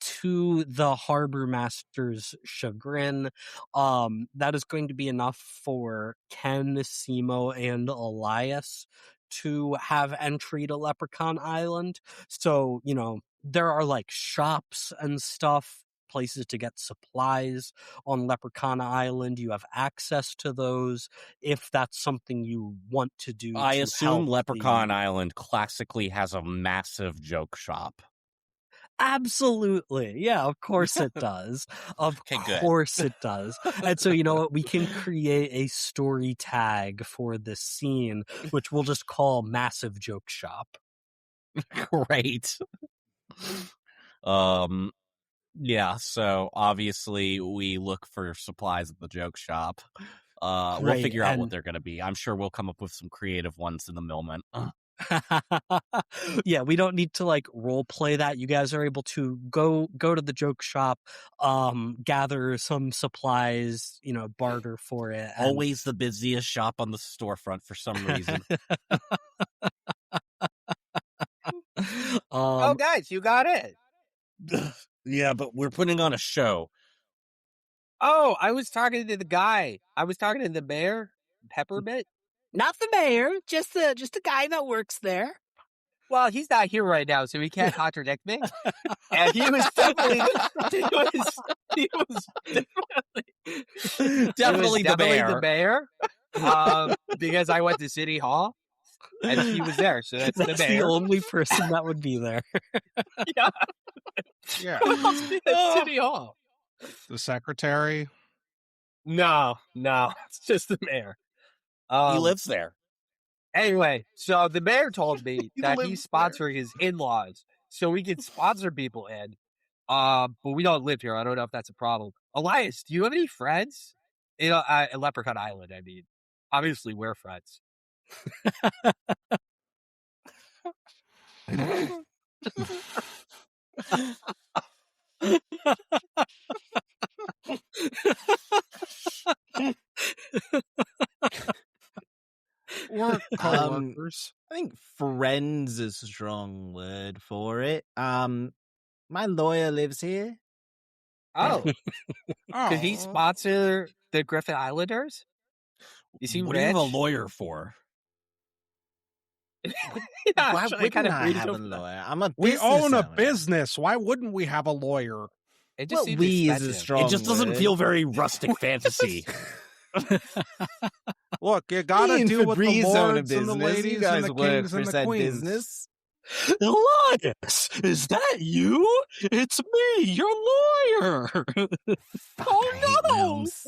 to the harbor master's chagrin, that is going to be enough for Ken, Simo, and Elias to have entry to Leprechaun Island. So, there are like shops and stuff, places to get supplies on Leprechaun Island. You have access to those if that's something you want to do. I to assume help Leprechaun the... Island classically has a massive joke shop. Absolutely. Yeah, of course it does. Of Okay, good. course it does. And so, you know what? We can create a story tag for this scene, which we'll just call Massive Joke Shop. Great. Yeah, so obviously we look for supplies at the joke shop. We'll Great, figure out what and- they're going to be. I'm sure we'll come up with some creative ones in the moment. Yeah, we don't need to like role play that. You guys are able to go to the joke shop, gather some supplies, barter for it. and- Always the busiest shop on the storefront for some reason. Oh, guys, you got it. Yeah, but we're putting on a show. Oh, I was talking to the guy. I was talking to the mayor, Peppermint. Not the mayor, just a guy that works there. Well, he's not here right now, so he can't contradict me. And he was definitely, he was Definitely the mayor. Because I went to City Hall, and he was there, so that's the That's mayor. the only person that would be there. Yeah, Yeah. who else be at City Hall? The secretary. No, it's just the mayor. He lives there. Anyway, so the mayor told me He that lives he's sponsoring his in-laws, so we can sponsor people in. But we don't live here. I don't know if that's a problem. Elias, do you have any friends? At Leprechaun Island, I mean. Obviously, we're friends. We're co-workers. I think friends is a strong word for it. My lawyer lives here. Oh, could he Oh. sponsor the Griffin Islanders? Is he What do you have a rich? lawyer for? Yeah, Why actually, wouldn't kinda I breathed have a over that. lawyer? I'm a We business own a owner. business. Why wouldn't we have a lawyer? It just Well, seems we is a expensive. strong It just doesn't word. feel very rustic fantasy. Look, you gotta Me and deal with the Febreze own a lords and the business. ladies You guys and the work kings for and the said queens. business. Elias, is that you? It's me, your lawyer. Oh no! He's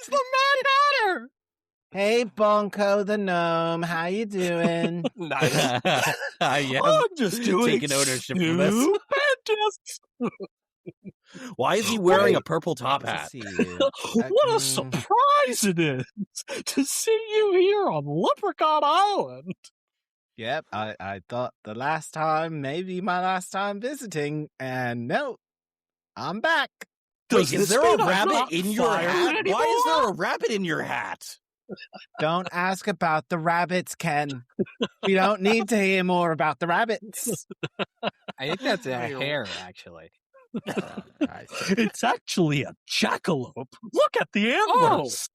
the Mad Hatter! Hey, Bonko the gnome, how you doing? Nice. Yeah. I'm just doing Taking ownership for this. stupendous. Why is he wearing a Wait, purple top Good to hat? see you. What a surprise it is to see you here on Leprechaun Island. Yep, I thought the last time, maybe my last time visiting, and no, I'm back. Wait, Does is this there a mean I'm rabbit not in your fired hat? Why is anymore? there a rabbit in your hat? Don't ask about the rabbits, Ken. We don't need to hear more about the rabbits. I think that's a hair, actually. It's actually a jackalope. Look at the antlers.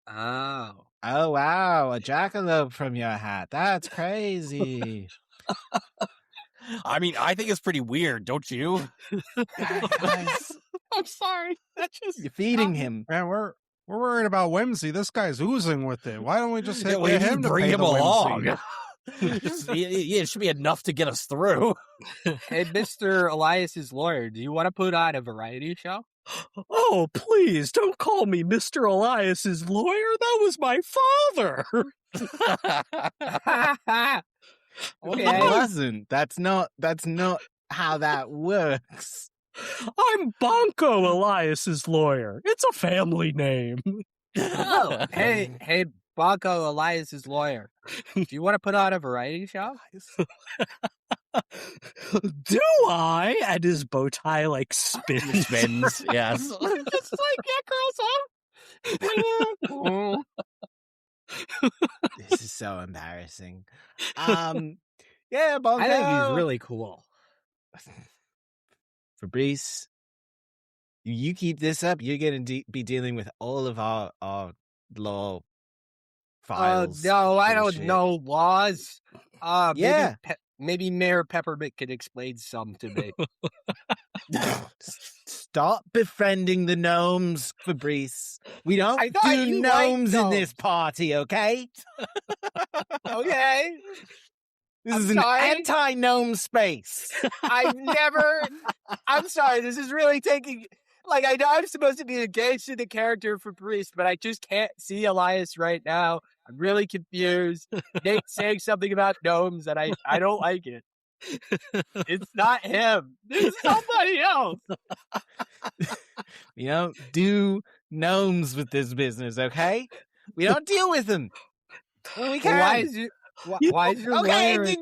Oh. Oh, wow, a jackalope from your hat. That's crazy. I mean, I think it's pretty weird, don't you? Guys, I'm sorry. That's just you're feeding him. Man, we're worried about Whimsy. This guy's oozing with it. Why don't we just Yeah, get just him to bring pay him the along. Whimsy? Yeah, it should be enough to get us through. Hey, Mr. Elias's lawyer, do you want to put on a variety show? Oh, please don't call me Mr. Elias's lawyer. That was my father. Okay. It wasn't. That's not how that works. I'm Bonko Elias's lawyer. It's a family name. Oh, hey, Bonko Elias's lawyer. Do you want to put on a variety show? Do I? And his bow tie like spins. Spins, yes. Just like that girl's up. This is so embarrassing. Yeah, Bonko. I think he's really cool. Fabrice, you keep this up, you're going to be dealing with all of our law files. No, I don't bullshit. know laws. Yeah. Maybe Mayor Peppermint could explain some to me. Stop befriending the gnomes, Fabrice. We don't I thought do you liked gnomes in gnomes. this party, okay? Okay. This I'm is an sorry. anti-gnome space. I'm sorry, this is really taking, like, I know I'm supposed to be engaged in the character for Priest, but I just can't see Elias right now. I'm really confused. Nate's saying something about gnomes, and I don't like it. It's not him. It's somebody else. We don't do gnomes with this business, okay? We don't deal with them. Well, we can. Why is your Okay, lawyer... a lot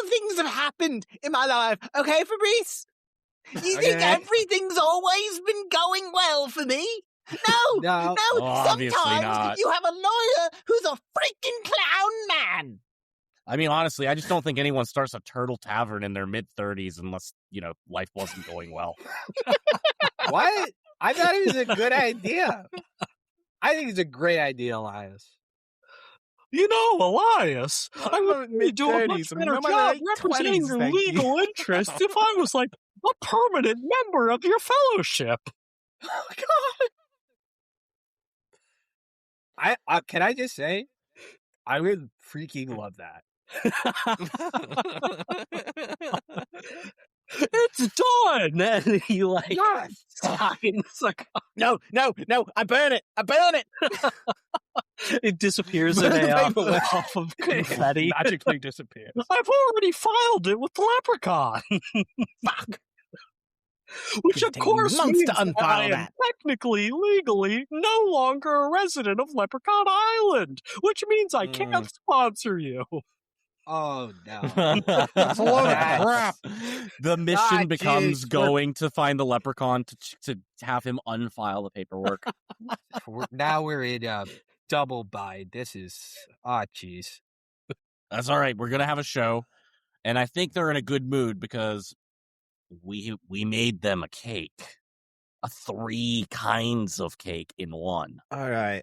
of things have happened in my life. Okay, Fabrice? You think Okay. everything's always been going well for me? No, No. Obviously sometimes not. you have a lawyer who's a freaking clown man. I mean, honestly, I just don't think anyone starts a turtle tavern in their mid-30s unless, life wasn't going well. What? I thought it was a good idea. I think it's a great idea, Elias. Elias, I I'm would in do a much mid-30s, I'm better in my job late representing 20s, your thank you. legal interests if I was like a permanent member of your fellowship. Oh God! I can I just say, I would freaking love that. It's done, and he Yes! signs a No, I burn it. It disappears in Burn the a paperwork. puff of confetti. Magically disappears. I've already filed it with the Leprechaun. Fuck. Which, Gonna of take course, months means to that unfile I am that. technically, legally, no longer a resident of Leprechaun Island, which means I can't sponsor you. Oh no! That's a load of crap. The mission becomes jeez, going to find the leprechaun to have him unfile the paperwork. Now we're in a double bind. This is jeez. That's all right. We're gonna have a show, and I think they're in a good mood because we made them a cake, 3 kinds of cake in one. All right.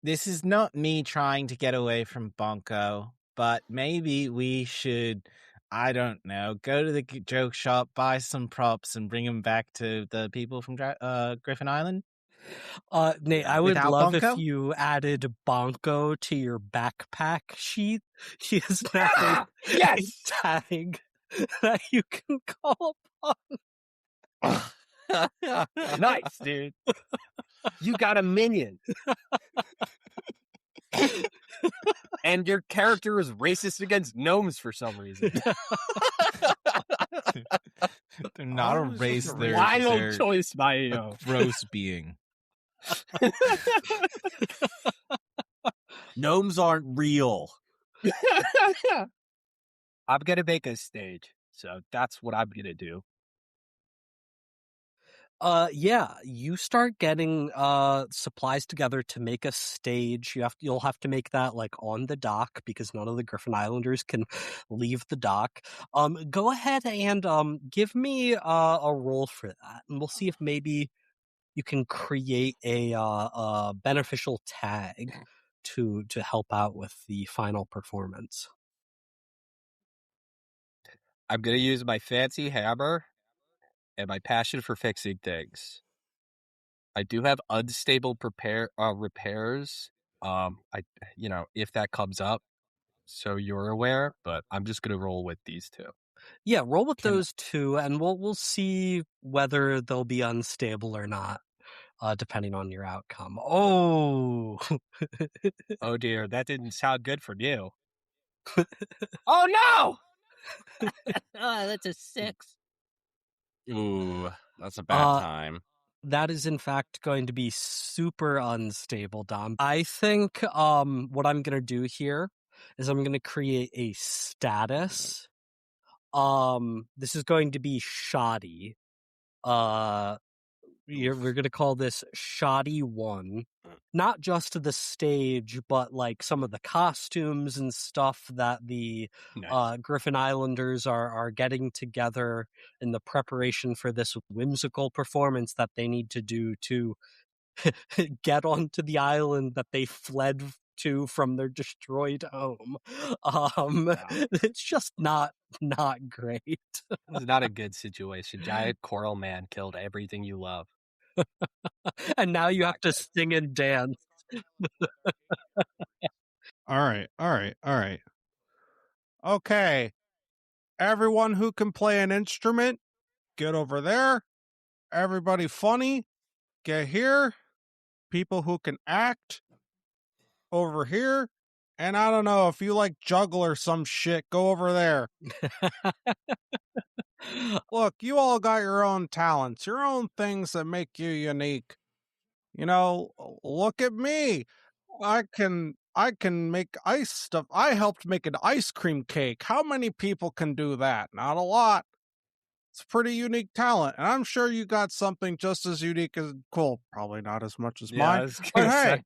This is not me trying to get away from Bonko, but maybe we should, I don't know, go to the joke shop, buy some props, and bring them back to the people from Griffin Island. Nate, I would Without love Bonko? if you added Bonko to your backpack sheet. He is now Yes! a tag that you can call upon. Nice, dude. You got a minion. And your character is racist against gnomes for some reason. They're not a Oh, this is race, a they're Wild choice by you. a gross being. Gnomes aren't real. I'm gonna make a stage, so that's what I'm gonna do. Yeah, you start getting supplies together to make a stage. You'll have to make that like on the dock because none of the Griffin Islanders can leave the dock. Go ahead and give me a roll for that, and we'll see if maybe you can create a beneficial tag to help out with the final performance. I'm gonna use my fancy hammer and my passion for fixing things. I do have unstable repairs. If that comes up, so you're aware. But I'm just gonna roll with these two. Yeah, roll with those two, and we'll see whether they'll be unstable or not, depending on your outcome. Oh, Oh dear, that didn't sound good for you. Oh no! That's a 6. Ooh, that's a bad time. that is in fact going to be super unstable, Dom. I think what I'm gonna do here is I'm gonna create a status. This is going to be shoddy. We're gonna call this shoddy 1. Not just the stage, but like some of the costumes and stuff that the Nice. Griffin Islanders are getting together in the preparation for this whimsical performance that they need to do to get onto the island that they fled to from their destroyed home. It's just not great. It's not a good situation. Giant coral man killed everything you love. And now you Not have to good. sing and dance. All right. Okay. Everyone who can play an instrument, get over there. Everybody funny, get here. People who can act, over here. And I don't know, if you like juggle or some shit, go over there. Look, you all got your own talents, your own things that make you unique. You know, look at me. I can make ice stuff. I helped make an ice cream cake. How many people can do that? Not a lot. It's a pretty unique talent, and I'm sure you got something just as unique as cool. Probably not as much as Yeah, I mine. was But gonna say.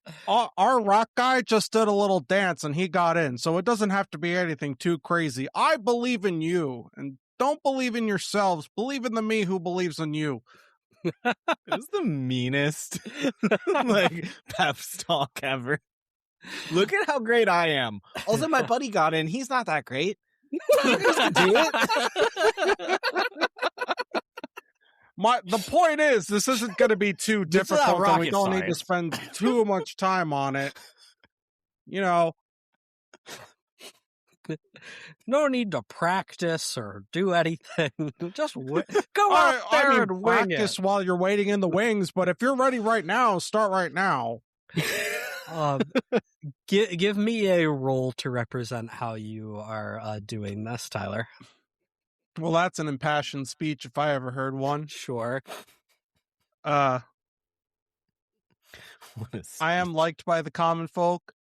hey, Our rock guy just did a little dance and he got in, so it doesn't have to be anything too crazy. I believe in you, and don't believe in yourselves. Believe in the me who believes in you. It's the meanest like pep talk ever. Look at how great I am. Also, my buddy got in. He's not that great. You guys can do it. The point is, this isn't going to be too This is not difficult, and we rocket don't need to science. spend too much time on it. You know, No need to practice or do anything. Just go I out there mean, and wing practice it. while you're waiting in the wings, but if you're ready right now, start right now. Give me a role to represent how you are doing this, Tyler. Well, that's an impassioned speech if I ever heard one. Sure. I am liked by the common folk.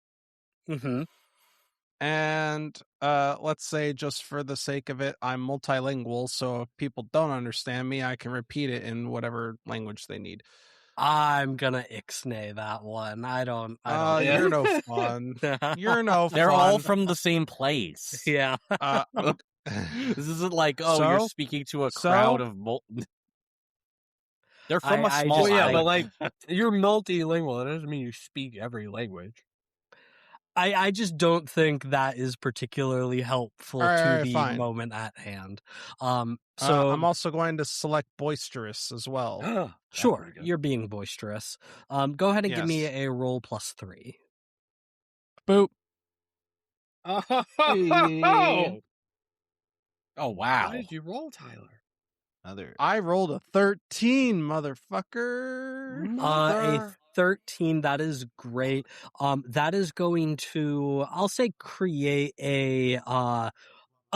Mm-hmm. And let's say, just for the sake of it, I'm multilingual, so if people don't understand me, I can repeat it in whatever language they need. I'm gonna ixnay that one. I don't. You're no fun. You're no fun. They're all from the same place. Yeah. This isn't like, So? you're speaking to a So? crowd of They're from a I small just- Well, yeah, island. but like you're multilingual. It doesn't mean you speak every language. I just don't think that is particularly helpful to Alright, the fine. moment at hand. So So I'm also going to select boisterous as well. That's sure, pretty good. you're being boisterous. Go ahead and give me Yes. a roll +3. Boop. Oh, Oh, wow. what did you roll, Tyler? I rolled a 13, motherfucker. A 13, that is great. That is going to, I'll say, create a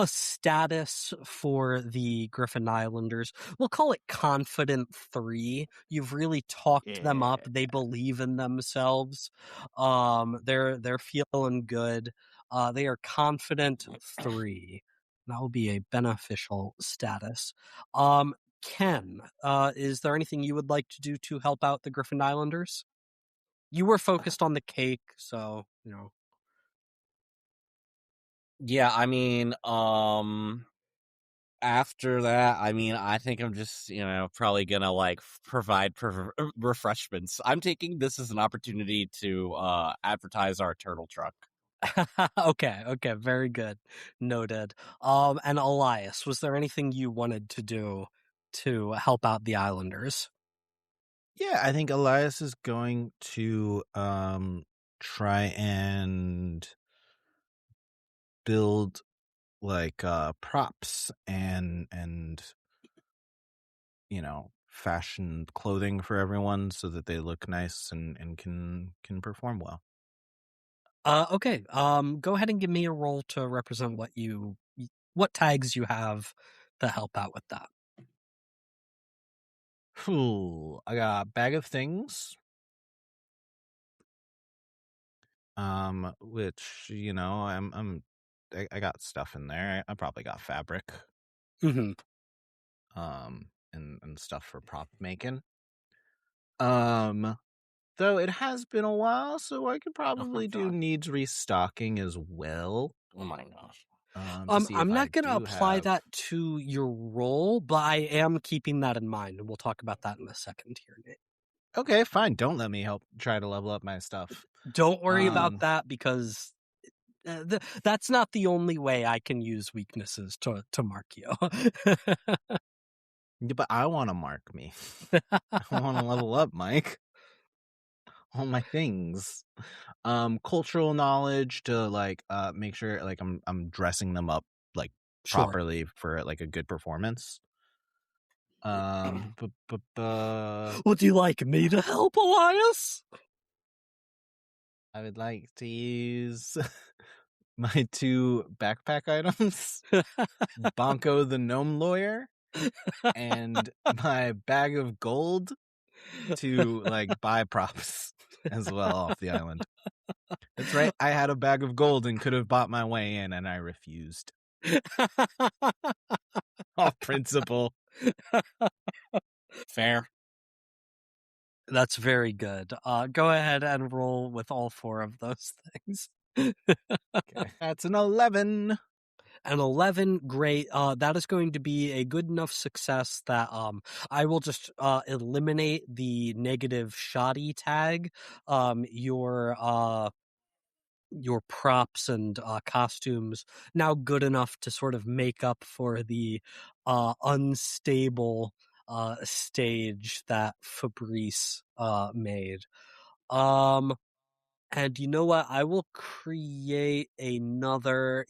status for the Griffin Islanders. We'll call it Confident 3. You've really talked them up. They believe in themselves. They're feeling good. They are Confident 3. That will be a beneficial status. Ken, is there anything you would like to do to help out the Griffin Islanders? You were focused on the cake, so, you know. Yeah, I mean, after that, I mean, I think I'm just, probably gonna like provide refreshments. I'm taking this as an opportunity to advertise our turtle truck. Okay, very good. Noted. And Elias, was there anything you wanted to do to help out the Islanders? Yeah, I think Elias is going to try and build like props and fashion clothing for everyone so that they look nice and can perform well. Okay. Go ahead and give me a roll to represent what tags you have to help out with that. Ooh, I got a bag of things. Which I got stuff in there. I probably got fabric. Mm-hmm. And stuff for prop making. Though it has been a while, so I could probably do God. needs restocking as well. Oh my gosh. I'm not going to apply that to your role, but I am keeping that in mind, and we'll talk about that in a second here, Nate. Okay, fine. Don't let me help try to level up my stuff. Don't worry about that, because that's not the only way I can use weaknesses to mark you. Yeah, but I want to mark me. I want to level up, Mike. All my things. Cultural knowledge to like make sure like I'm dressing them up like Sure. properly for like a good performance. Would you like me to help, Elias? I would like to use my 2 backpack items, Bonko the Gnome Lawyer, and my bag of gold to like buy props as well off the island. That's right. I had a bag of gold and could have bought my way in, and I refused. Off principle. Fair. That's very good. Go ahead and roll with all 4 of those things. Okay. That's an 11. An 11, great. That is going to be a good enough success that I will just eliminate the negative shoddy tag. Your props and costumes now good enough to sort of make up for the unstable stage that Fabrice made. And you know what? I will create another.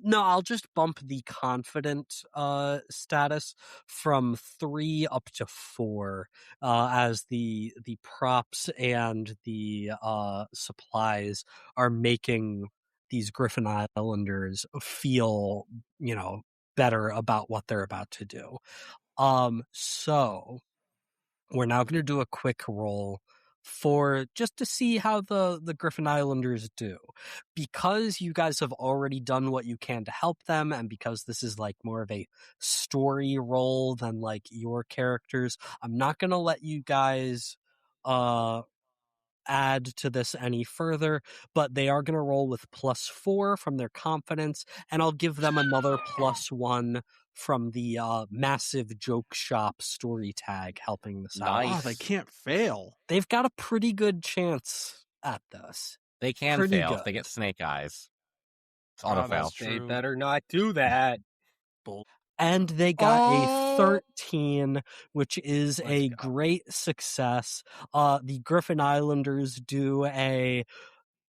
No, I'll just bump the confident status from 3 up to 4, as the props and the supplies are making these Griffin Islanders feel, better about what they're about to do. So we're now going to do a quick roll for just to see how the Griffin Islanders do. Because you guys have already done what you can to help them, and because this is like more of a story role than like your characters, I'm not going to let you guys add to this any further, but they are going to roll with +4 from their confidence, and I'll give them another +1 from the massive joke shop story tag helping this out. Nice. Oh, they can't fail. They've got a pretty good chance at this. They can Pretty fail if good. they get snake eyes. It's Oh, auto fail. that's They true. better not do that. And they got Oh. a 13, which is Let's a go. great success. The Griffin Islanders do a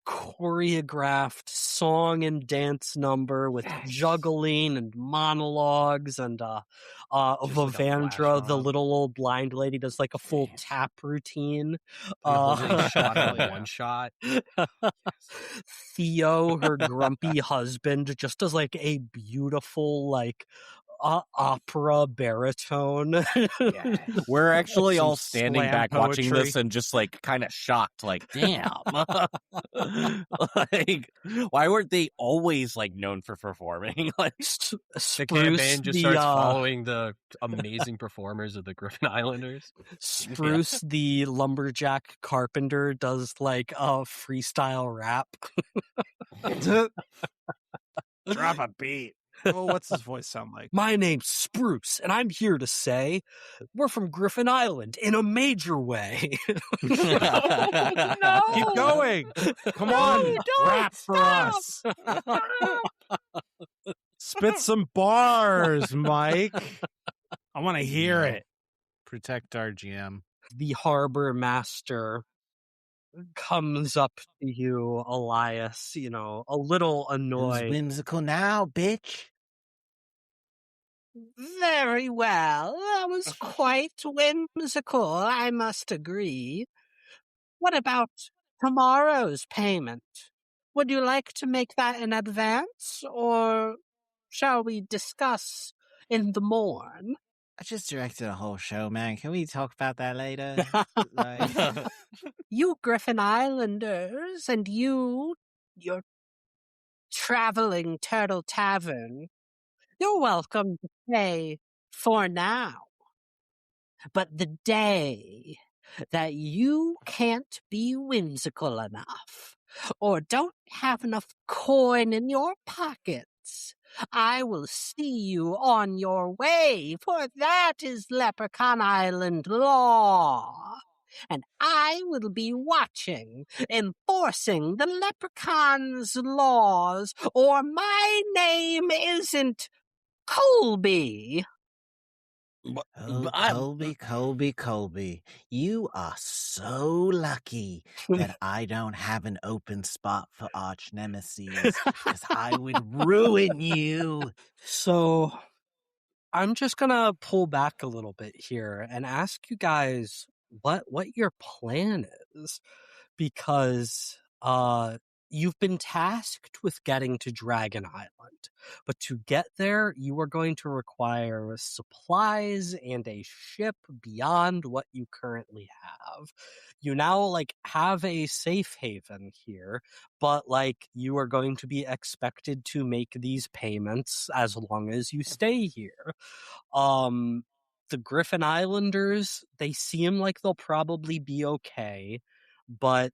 choreographed song and dance number with juggling and monologues, and Just like a Vivandra, flash the mob. little old blind lady, does like a full tap routine. The holy shot Hell on yeah. one shot. Theo, her grumpy husband, just does like a beautiful like opera baritone. We're actually Some all standing slam back watching poetry. this and just like kind of shocked, like, damn. Like, why weren't they always like known for performing? Like, The Spruce, campaign just starts following the amazing performers of the Griffin Islanders. Spruce, the lumberjack carpenter, does like a freestyle rap. Drop a beat. Oh, what's his voice sound like? My name's Spruce, and I'm here to say we're from Griffin Island in a major way. Keep going. Come on, rap for us. Spit some bars, Mike. I want to hear it. Protect our GM. The harbor master comes up to you, Elias, a little Who's annoyed. whimsical now, bitch? Very well. That was quite whimsical, I must agree. What about tomorrow's payment? Would you like to make that in advance, or shall we discuss in the morn? I just directed a whole show, man. Can we talk about that later? Like, You Griffin Islanders and your Traveling Turtle Tavern, you're welcome to pay for now. But the day that you can't be whimsical enough, or don't have enough coin in your pockets, I will see you on your way, for that is Leprechaun Island law. And I will be watching, enforcing the leprechaun's laws, or my name isn't Colby. oh, Colby. You are so lucky that I don't have an open spot for arch nemesis, because I would ruin you. So I'm just gonna pull back a little bit here and ask you guys what your plan is, because you've been tasked with getting to Dragon Island, but to get there you are going to require supplies and a ship beyond what you currently have. You now have a safe haven here, but you are going to be expected to make these payments as long as you stay here. the Griffin Islanders, they seem like they'll probably be okay. But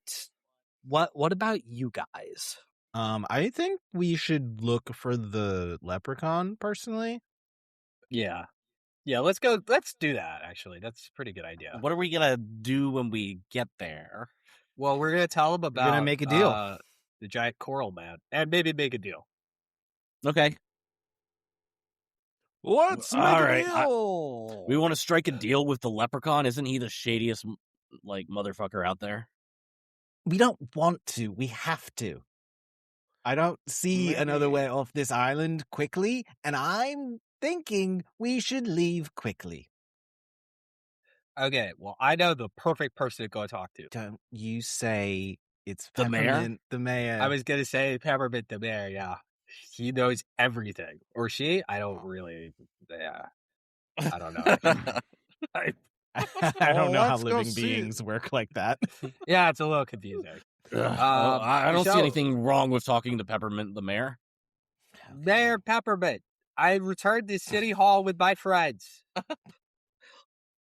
what about you guys? I think we should look for the leprechaun personally. Yeah. Yeah, let's go. Let's do that, actually. That's a pretty good idea. What are we gonna do when we get there? Well, we're going to tell him about gonna make a deal. The giant coral man, and maybe make a deal. Okay. Let's make All a right, deal. We want to strike a deal with the leprechaun. Isn't he the shadiest, motherfucker out there? We don't want to. We have to. I don't see another way off this island quickly, and I'm thinking we should leave quickly. Okay, well, I know the perfect person to go talk to. Don't you say it's The mayor? Peppermint, the mayor. I was going to say Peppermint the mayor, yeah. He knows everything. Or she? I don't really, yeah. I don't know. I don't know how let's go living see. beings work like that. Yeah, it's a little confusing. I don't see so- anything wrong with talking to Peppermint the mayor. Mayor Peppermint, I returned to City Hall with my friends.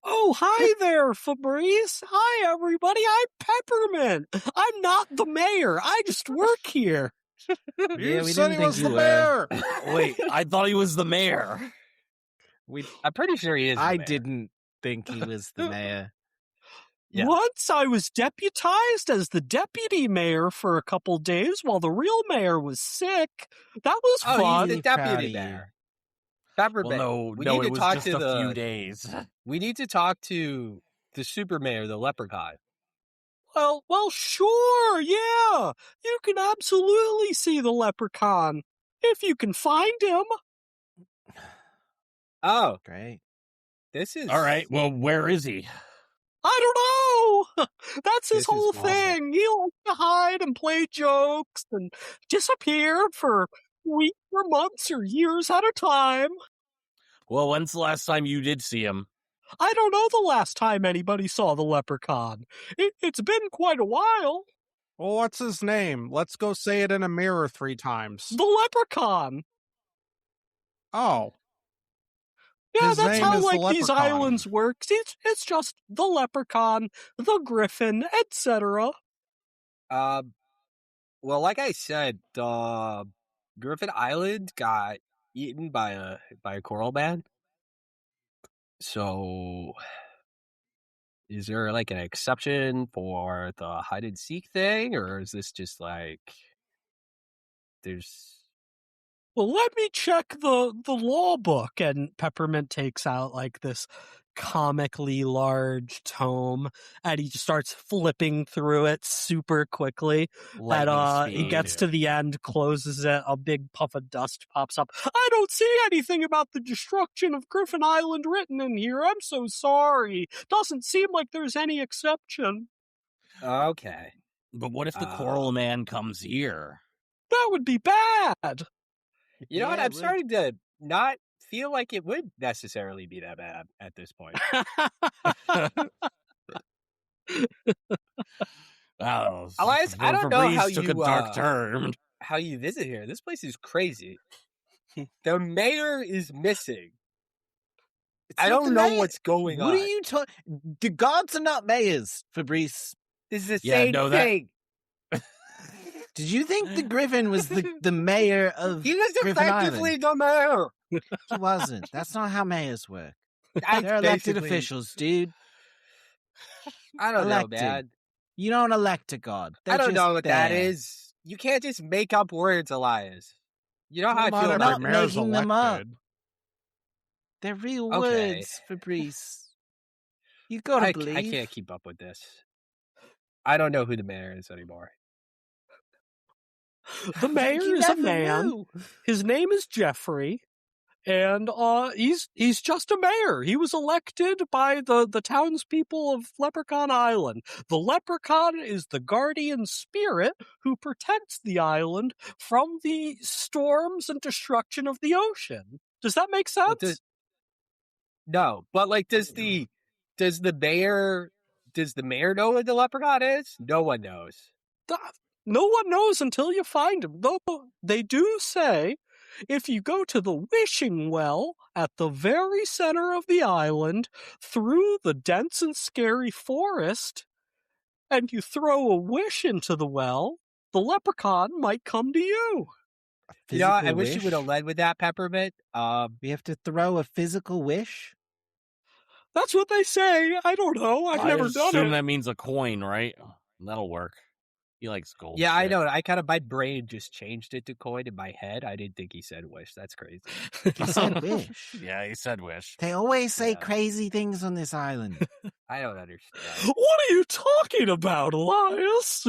Oh, hi there, Fabrice. Hi, everybody. I'm Peppermint. I'm not the mayor. I just work here. You Yeah, we said didn't he think was you the were. mayor. Wait, I thought he was the mayor. I'm pretty sure he is the I mayor. didn't think he was the mayor. Yeah. Once I was deputized as the deputy mayor for a couple days while the real mayor was sick. That was Oh, fun. he's the Proud of deputy you. mayor. Peppermint. Well, we no, need it to was talk just to a few the. days. We need to talk to the super mayor, the leprechaun. Well, sure, yeah. You can absolutely see the leprechaun if you can find him. Oh, Great. this is All right, well, where is he? I don't know. That's his This is whole awful. thing. He likes to hide and play jokes and disappear for weeks or months or years at a time. Well, when's the last time you did see him? I don't know the last time anybody saw the leprechaun. It's been quite a while. Well, what's his name? Let's go say it in a mirror 3 times. The leprechaun. Oh, Yeah, His that's name how is the these Leprechaun. islands works. It's just the leprechaun, the griffin, etc. well, like I said, Griffin Island got eaten by a coral man. So, is there like an exception for the hide and seek thing, or is this just like there's? Well, let me check the law book. And Peppermint takes out like this comically large tome, and he just starts flipping through it super quickly. And he gets to the end, closes it, a big puff of dust pops up. I don't see anything about the destruction of Griffin Island written in here. I'm so sorry. Doesn't seem like there's any exception. Okay. But what if the Coral Man comes here? That would be bad. You know what? Yeah, I'm it would. starting to not feel like it would necessarily be that bad at this point. Oh, Elias, I don't know how took you, a dark turn. How you visit here? This place is crazy. The mayor is missing. I not don't the know mayor. what's going What on. are you talking? The gods are not mayors, Fabrice. This is the Yeah, same no, that- thing. Did you think the griffin was the mayor of He was Griffin effectively the mayor. He wasn't. That's not how mayors work. I They're elected basically- officials, dude. I don't Elected. know, man. You don't elect a god. I They're don't just know what that there. is. You can't just make up words, Elias. You know how I not feel every about not mayor's making them up. elected. They're real Okay. words, Fabrice. You gotta I believe. can't keep up with this. I don't know who the mayor is anymore. The mayor You is a never man. knew. His name is Jeffrey, and he's just a mayor. He was elected by the townspeople of Leprechaun Island. The leprechaun is the guardian spirit who protects the island from the storms and destruction of the ocean. Does that make Well, sense? No, but like, does the mayor know what the leprechaun is? No one knows. No one knows until you find him. Though they do say If you go to the wishing well at the very center of the island, through the dense and scary forest, and you throw a wish into the well, the leprechaun might come to you. You know, I Physical wish you would have wish? led with that, Peppermint. We have to throw a physical wish? That's what they say. I don't know. I've never done assume it. that means a coin, right? That'll work. He likes gold. Yeah, I shit. know. I kind of, my brain just changed it to coin in my head. I didn't think he said wish. That's crazy. He said wish. Yeah, he said wish. They always say Yeah. crazy things on this island. I don't understand. What are you talking about, Elias?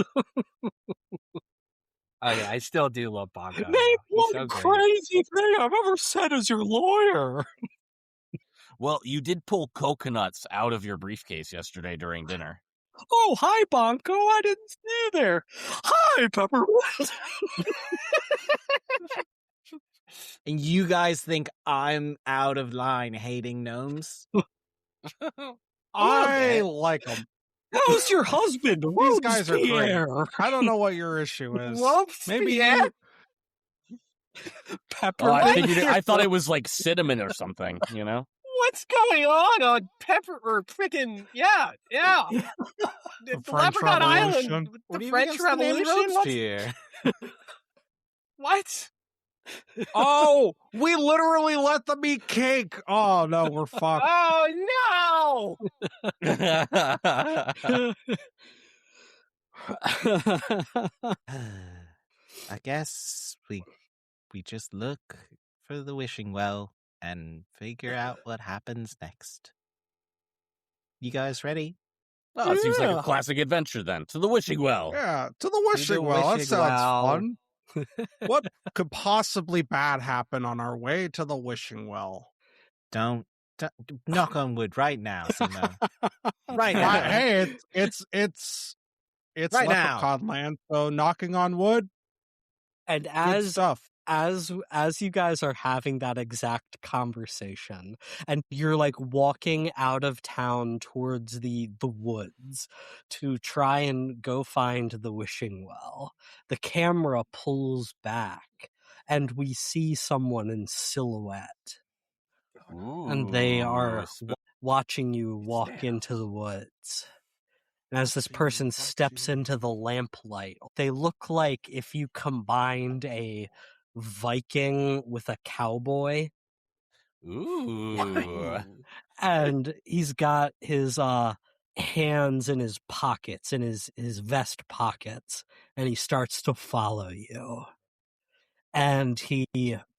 Oh yeah, I still do love Bongo. Name He's one so great. crazy thing I've ever said as your lawyer. Well, you did pull coconuts out of your briefcase yesterday during dinner. Oh, hi, Bonko. I didn't see you there. Hi, Pepperwood. And you guys think I'm out of line hating gnomes? I like them. How's your husband? These guys are great. Robespierre? I don't know what your issue is. Maybe Robespierre? you. Pepperwood? I thought it was like cinnamon or something, you know? What's going on Pepper or freaking yeah. The French Leprechaun Revolution. Island, What do the you French against the name Revolution. Robespierre? What? Oh, we literally let them eat cake. Oh no, we're fucked. Oh no! I guess we just look for the wishing well and figure out what happens next. You guys ready? Oh, it seems like Yeah. a classic adventure then. To the wishing well. Yeah, to the wishing well. That wishing sounds well. fun. What could possibly bad happen on our way to the wishing well? Don't knock on wood right now, Simo. Right Why, now. hey, it's Right now. Leprechaun land, so knocking on wood, And good as stuff. you guys are having that exact conversation, and you're like walking out of town towards the woods to try and go find the wishing well, the camera pulls back and we see someone in silhouette, and they are watching you walk into the woods. And as this person steps into the lamplight, they look like if you combined a Viking with a cowboy. Ooh. And he's got his hands in his pockets, in his vest pockets, and he starts to follow you. And he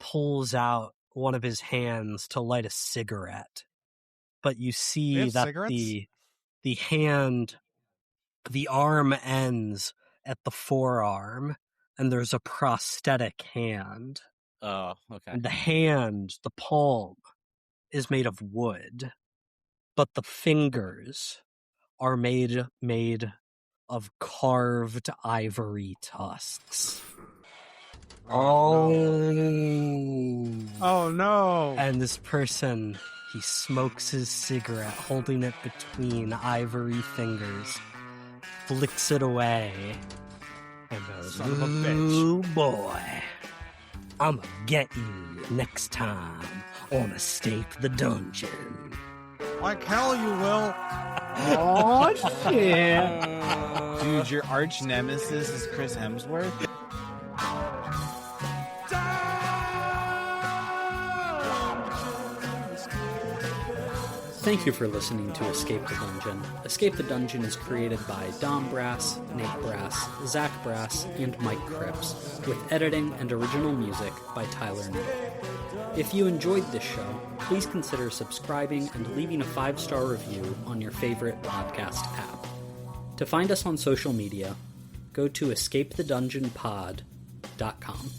pulls out one of his hands to light a cigarette. But you They see have that cigarettes? the hand, the arm ends at the forearm, and there's a prosthetic hand. Oh, okay. And the hand, the palm, is made of wood, but the fingers are made of carved ivory tusks. Oh no. And this person, he smokes his cigarette, holding it between ivory fingers, flicks it away, and goes, Son of a bitch. "Ooh, boy, I'ma get you next time on Escape the Dungeon." Like hell you will. Oh shit! Dude, your arch nemesis is Chris Hemsworth? Thank you for listening to Escape the Dungeon. Escape the Dungeon is created by Dom Brass, Nate Brass, Zach Brass, and Mike Cripps, with editing and original music by Tyler Nate. If you enjoyed this show, please consider subscribing and leaving a 5-star review on your favorite podcast app. To find us on social media, go to escapethedungeonpod.com.